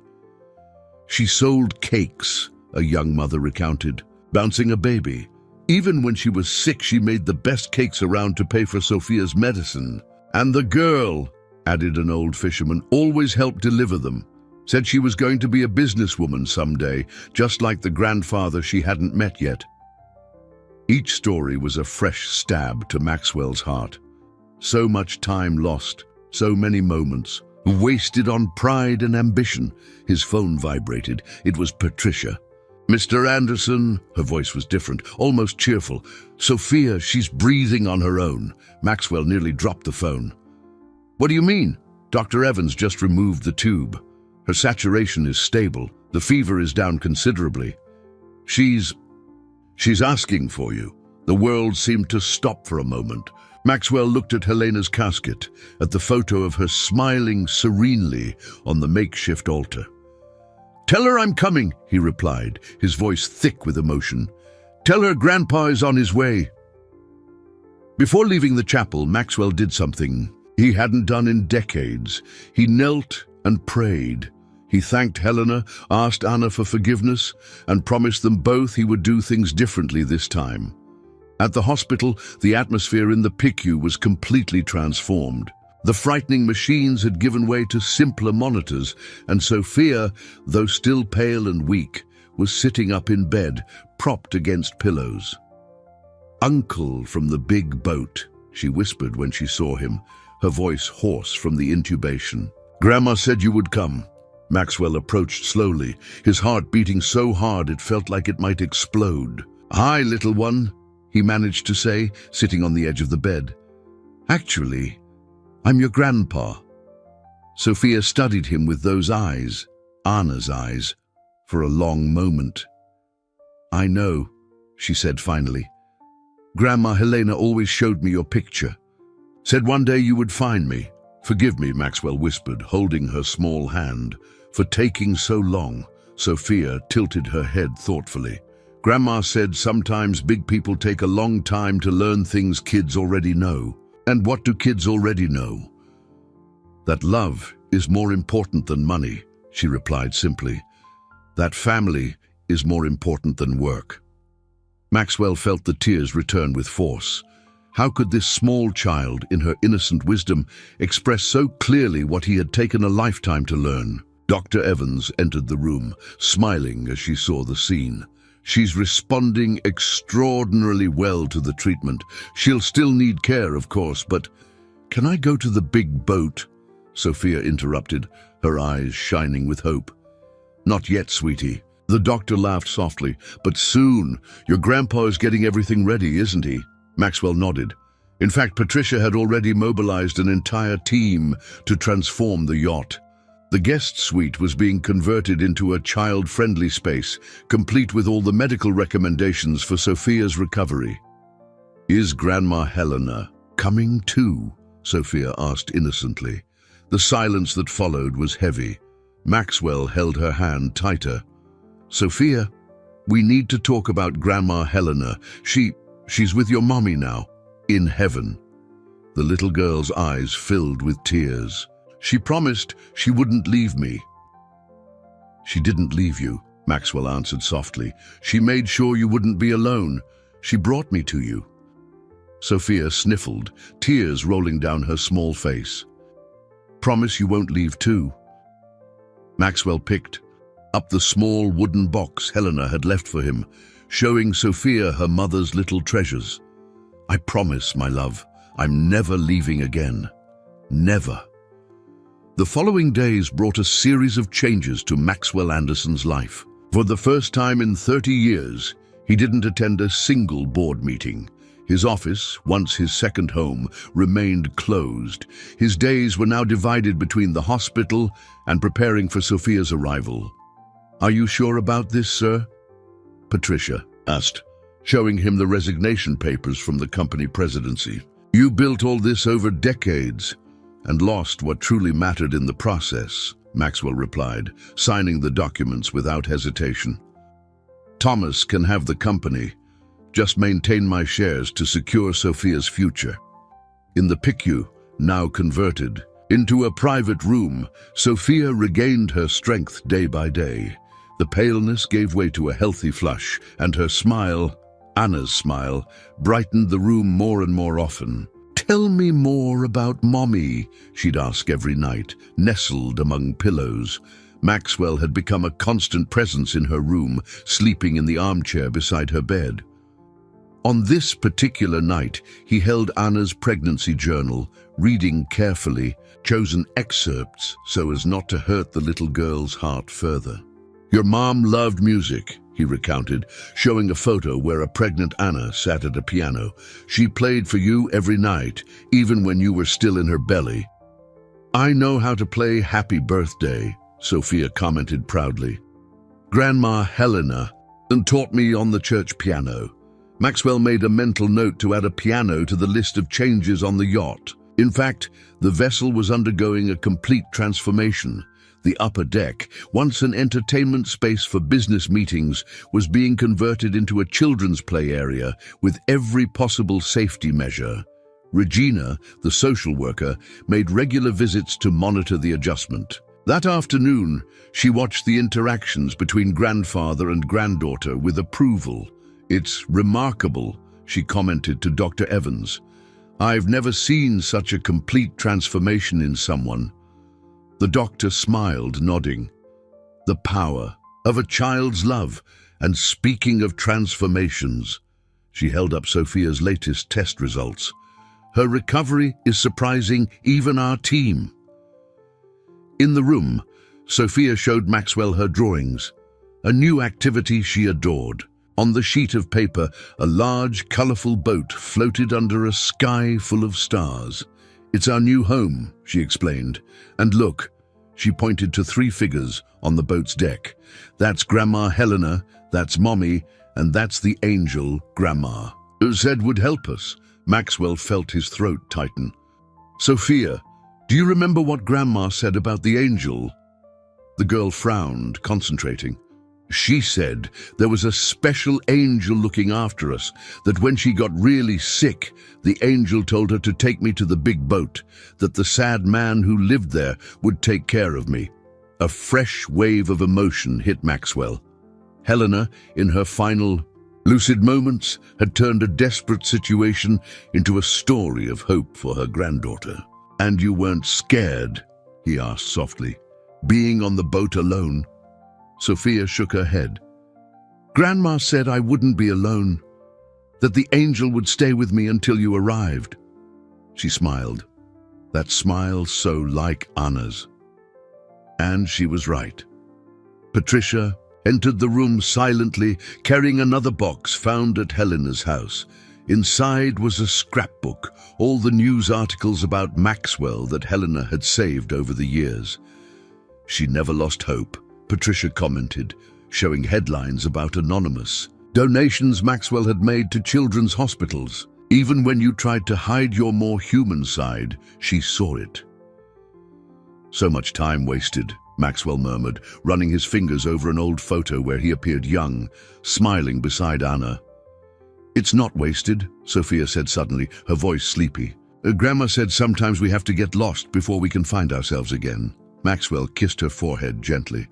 She sold cakes, a young mother recounted, bouncing a baby. Even when she was sick, she made the best cakes around to pay for Sophia's medicine. And the girl, added an old fisherman, always helped deliver them. Said she was going to be a businesswoman someday, just like the grandfather she hadn't met yet. Each story was a fresh stab to Maxwell's heart. So much time lost, so many moments, wasted on pride and ambition. His phone vibrated. It was Patricia. "Mr. Anderson," her voice was different, almost cheerful. "Sophia, she's breathing on her own." Maxwell nearly dropped the phone. "What do you mean?" "Dr. Evans just removed the tube. Her saturation is stable. The fever is down considerably. She's asking for you." The world seemed to stop for a moment. Maxwell looked at Helena's casket, at the photo of her smiling serenely on the makeshift altar. "Tell her I'm coming," he replied, his voice thick with emotion. "Tell her Grandpa is on his way." Before leaving the chapel, Maxwell did something he hadn't done in decades. He knelt and prayed. He thanked Helena, asked Anna for forgiveness, and promised them both he would do things differently this time. At the hospital, the atmosphere in the PICU was completely transformed. The frightening machines had given way to simpler monitors, and Sophia, though still pale and weak, was sitting up in bed, propped against pillows. "Uncle from the big boat," she whispered when she saw him, her voice hoarse from the intubation. "Grandma said you would come." Maxwell approached slowly, his heart beating so hard it felt like it might explode. "Hi, little one," he managed to say, sitting on the edge of the bed. "Actually, I'm your grandpa." Sophia studied him with those eyes, Anna's eyes, for a long moment. "I know," she said finally. "Grandma Helena always showed me your picture. Said one day you would find me." "Forgive me," Maxwell whispered, holding her small hand, "for taking so long." Sophia tilted her head thoughtfully. "Grandma said sometimes big people take a long time to learn things kids already know." "And what do kids already know?" "That love is more important than money," she replied simply. "That family is more important than work." Maxwell felt the tears return with force. How could this small child, in her innocent wisdom, express so clearly what he had taken a lifetime to learn? Dr. Evans entered the room, smiling as she saw the scene. "She's responding extraordinarily well to the treatment. She'll still need care, of course, but—" "Can I go to the big boat?" Sophia interrupted, her eyes shining with hope. "Not yet, sweetie." The doctor laughed softly. "But soon. Your grandpa is getting everything ready, isn't he?" Maxwell nodded. In fact, Patricia had already mobilized an entire team to transform the yacht. The guest suite was being converted into a child-friendly space, complete with all the medical recommendations for Sophia's recovery. "Is Grandma Helena coming too?" Sophia asked innocently. The silence that followed was heavy. Maxwell held her hand tighter. "Sophia, we need to talk about Grandma Helena. She's with your mommy now, in heaven." The little girl's eyes filled with tears. "She promised she wouldn't leave me." "She didn't leave you," Maxwell answered softly. "She made sure you wouldn't be alone. She brought me to you." Sophia sniffled, tears rolling down her small face. "Promise you won't leave too." Maxwell picked up the small wooden box Helena had left for him, showing Sophia her mother's little treasures. "I promise, my love, I'm never leaving again. Never." The following days brought a series of changes to Maxwell Anderson's life. For the first time in 30 years, he didn't attend a single board meeting. His office, once his second home, remained closed. His days were now divided between the hospital and preparing for Sophia's arrival. "Are you sure about this, sir?" Patricia asked, showing him the resignation papers from the company presidency. "You built all this over decades and lost what truly mattered in the process," Maxwell replied, signing the documents without hesitation. Thomas can have the company. Just maintain my shares to secure Sophia's future. In the PICU, now converted into a private room, Sophia regained her strength day by day. The paleness gave way to a healthy flush, and her smile, Anna's smile, brightened the room more and more often. "Tell me more about Mommy," she'd ask every night, nestled among pillows. Maxwell had become a constant presence in her room, sleeping in the armchair beside her bed. On this particular night, he held Anna's pregnancy journal, reading carefully, chosen excerpts so as not to hurt the little girl's heart further. "Your mom loved music," he recounted, showing a photo where a pregnant Anna sat at a piano. "She played for you every night, even when you were still in her belly." "I know how to play Happy Birthday," Sophia commented proudly. "Grandma Helena taught me on the church piano." Maxwell made a mental note to add a piano to the list of changes on the yacht. In fact, the vessel was undergoing a complete transformation. The upper deck, once an entertainment space for business meetings, was being converted into a children's play area with every possible safety measure. Regina, the social worker, made regular visits to monitor the adjustment. That afternoon, she watched the interactions between grandfather and granddaughter with approval. "It's remarkable," she commented to Dr. Evans. "I've never seen such a complete transformation in someone." The doctor smiled, nodding. "The power of a child's love. And speaking of transformations," she held up Sophia's latest test results. "Her recovery is surprising even our team." In the room, Sophia showed Maxwell her drawings, a new activity she adored. On the sheet of paper, a large, colorful boat floated under a sky full of stars. "It's our new home," she explained. "And look," she pointed to 3 figures on the boat's deck. "That's Grandma Helena, that's Mommy, and that's the angel, Grandma. Who said would help us?" Maxwell felt his throat tighten. "Sophia, do you remember what Grandma said about the angel?" The girl frowned, concentrating. "She said there was a special angel looking after us, that when she got really sick, the angel told her to take me to the big boat, that the sad man who lived there would take care of me." A fresh wave of emotion hit Maxwell. Helena, in her final lucid moments, had turned a desperate situation into a story of hope for her granddaughter. "And you weren't scared?" he asked softly. "Being on the boat alone?" Sophia shook her head. "Grandma said I wouldn't be alone, that the angel would stay with me until you arrived." She smiled, that smile so like Anna's. And she was right. Patricia entered the room silently, carrying another box found at Helena's house. Inside was a scrapbook, all the news articles about Maxwell that Helena had saved over the years. "She never lost hope," Patricia commented, showing headlines about anonymous donations Maxwell had made to children's hospitals. "Even when you tried to hide your more human side, she saw it." "So much time wasted," Maxwell murmured, running his fingers over an old photo where he appeared young, smiling beside Anna. "It's not wasted," Sophia said suddenly, her voice sleepy. "Grandma said sometimes we have to get lost before we can find ourselves again." Maxwell kissed her forehead gently.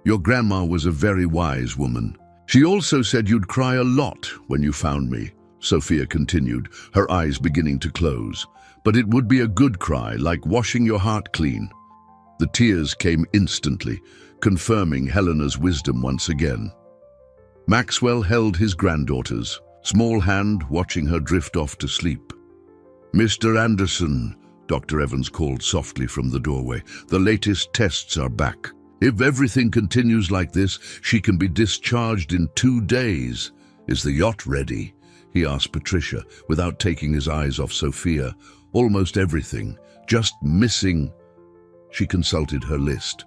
"Your grandma was a very wise woman. She also said you'd cry a lot when you found me," Sophia continued, her eyes beginning to close. "But it would be a good cry, like washing your heart clean." The tears came instantly, confirming Helena's wisdom once again. Maxwell held his granddaughter's, small hand watching her drift off to sleep. "Mr. Anderson," Dr. Evans called softly from the doorway, "the latest tests are back. If everything continues like this, she can be discharged in 2 days. Is the yacht ready?" he asked Patricia, without taking his eyes off Sophia. "Almost everything, just missing..." She consulted her list.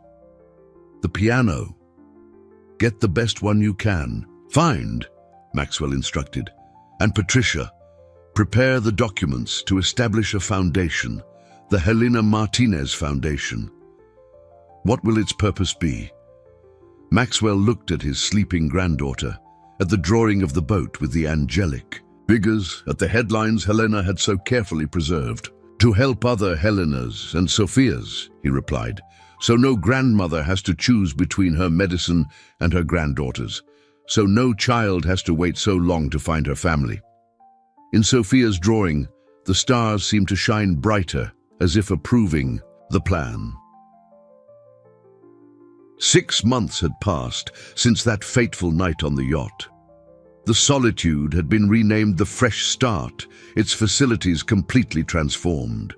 "The piano. Get the best one you can. Find," Maxwell instructed. "And Patricia, prepare the documents to establish a foundation, the Helena Martinez Foundation." "What will its purpose be?" Maxwell looked at his sleeping granddaughter, at the drawing of the boat with the angelic figures at the headlines Helena had so carefully preserved. "To help other Helenas and Sophias," he replied, "so no grandmother has to choose between her medicine and her granddaughters, so no child has to wait so long to find her family." In Sophia's drawing, the stars seemed to shine brighter, as if approving the plan. 6 months had passed since that fateful night on the yacht. The Solitude had been renamed the Fresh Start, its facilities completely transformed.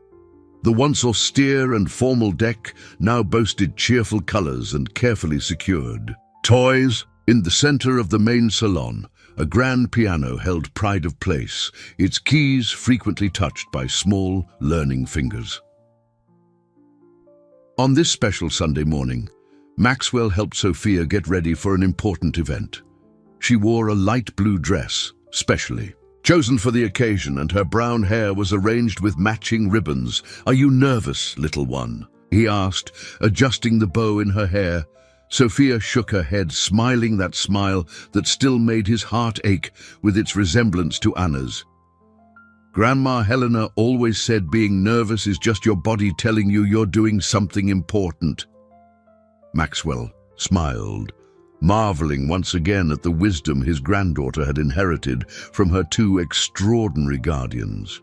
The once austere and formal deck now boasted cheerful colors and carefully secured toys. In the center of the main salon, a grand piano held pride of place, its keys frequently touched by small, learning fingers. On this special Sunday morning, Maxwell helped Sophia get ready for an important event. She wore a light blue dress, specially chosen for the occasion, and her brown hair was arranged with matching ribbons. "Are you nervous, little one?" he asked, adjusting the bow in her hair. Sophia shook her head, smiling that smile that still made his heart ache with its resemblance to Anna's. "Grandma Helena always said being nervous is just your body telling you you're doing something important." Maxwell smiled, marveling once again at the wisdom his granddaughter had inherited from her 2 extraordinary guardians.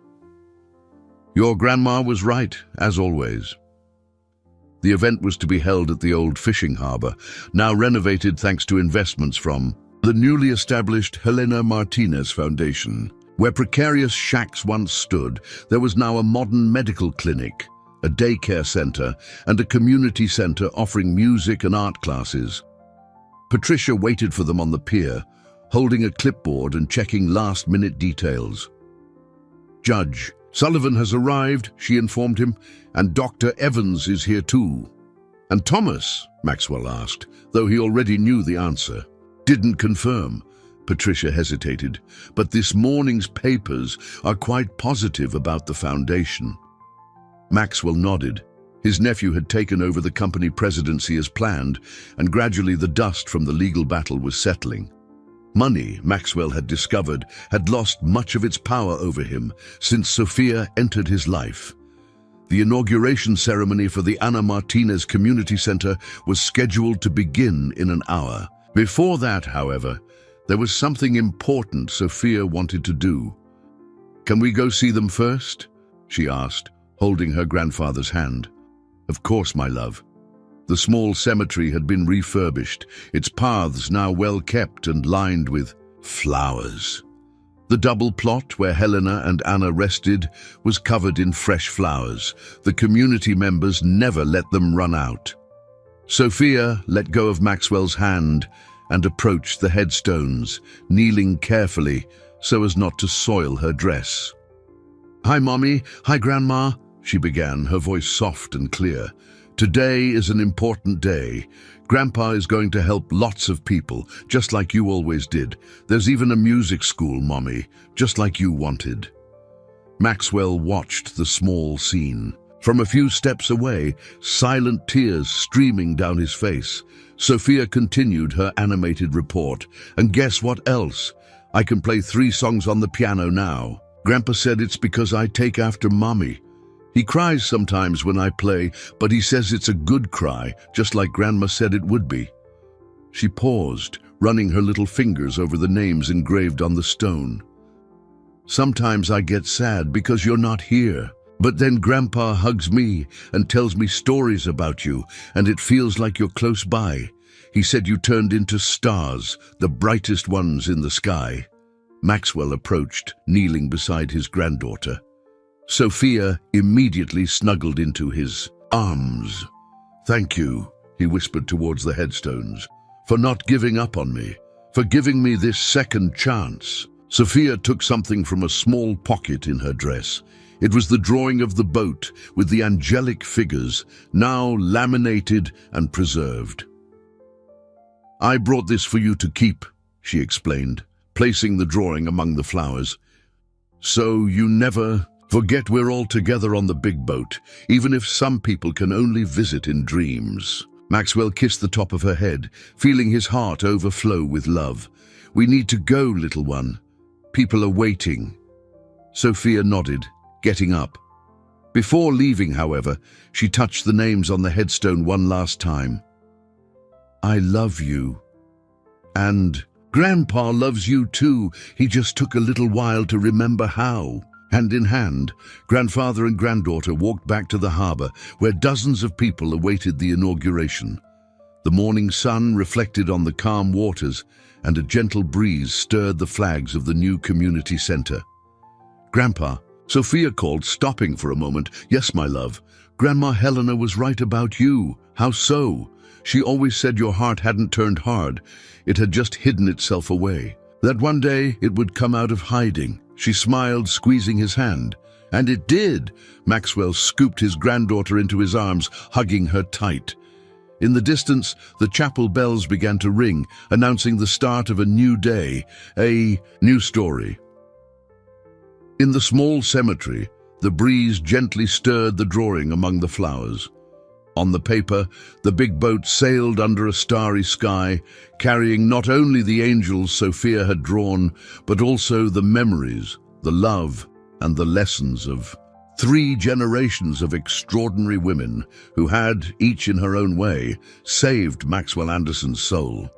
"Your grandma was right, as always." The event was to be held at the old fishing harbor, now renovated thanks to investments from the newly established Helena Martinez Foundation. Where precarious shacks once stood, there was now a modern medical clinic, a daycare center, and a community center offering music and art classes. Patricia waited for them on the pier, holding a clipboard and checking last-minute details. "Judge Sullivan has arrived," she informed him, "and Dr. Evans is here too." "And Thomas?" Maxwell asked, though he already knew the answer. "Didn't confirm." Patricia hesitated, "but this morning's papers are quite positive about the foundation." Maxwell nodded. His nephew had taken over the company presidency as planned, and gradually the dust from the legal battle was settling. Money, Maxwell had discovered, had lost much of its power over him since Sophia entered his life. The inauguration ceremony for the Ana Martinez Community Center was scheduled to begin in an hour. Before that, however, there was something important Sophia wanted to do. "Can we go see them first?" she asked, holding her grandfather's hand. "Of course, my love." The small cemetery had been refurbished, its paths now well kept and lined with flowers. The double plot where Helena and Anna rested was covered in fresh flowers. The community members never let them run out. Sophia let go of Maxwell's hand and approached the headstones, kneeling carefully so as not to soil her dress. "Hi, Mommy. Hi, Grandma," she began, her voice soft and clear. "Today is an important day. Grandpa is going to help lots of people, just like you always did. There's even a music school, Mommy, just like you wanted." Maxwell watched the small scene. From a few steps away, silent tears streaming down his face, Sophia continued her animated report. "And guess what else? I can play 3 songs on the piano now. Grandpa said it's because I take after Mommy. He cries sometimes when I play, but he says it's a good cry, just like Grandma said it would be." She paused, running her little fingers over the names engraved on the stone. "Sometimes I get sad because you're not here, but then Grandpa hugs me and tells me stories about you, and it feels like you're close by. He said you turned into stars, the brightest ones in the sky." Maxwell approached, kneeling beside his granddaughter. Sophia immediately snuggled into his arms. "Thank you," he whispered towards the headstones, "for not giving up on me, for giving me this second chance." Sophia took something from a small pocket in her dress. It was the drawing of the boat with the angelic figures, now laminated and preserved. "I brought this for you to keep," she explained, placing the drawing among the flowers. "So you never forget we're all together on the big boat, even if some people can only visit in dreams." Maxwell kissed the top of her head, feeling his heart overflow with love. We need to go, little one. People are waiting. Sophia nodded, getting up. Before leaving, however, she touched the names on the headstone one last time. I love you. And Grandpa loves you too. He just took a little while to remember how. Hand in hand, grandfather and granddaughter walked back to the harbor, where dozens of people awaited the inauguration. The morning sun reflected on the calm waters, and a gentle breeze stirred the flags of the new community center. Grandpa, Sophia called, stopping for a moment. Yes, my love. Grandma Helena was right about you. How so? She always said your heart hadn't turned hard. It had just hidden itself away. That one day it would come out of hiding. She smiled, squeezing his hand. And it did. Maxwell scooped his granddaughter into his arms, hugging her tight. In the distance, the chapel bells began to ring, announcing the start of a new day, a new story. In the small cemetery, the breeze gently stirred the drawing among the flowers. On the paper, the big boat sailed under a starry sky, carrying not only the angels Sophia had drawn, but also the memories, the love, and the lessons of 3 generations of extraordinary women who had, each in her own way, saved Maxwell Anderson's soul.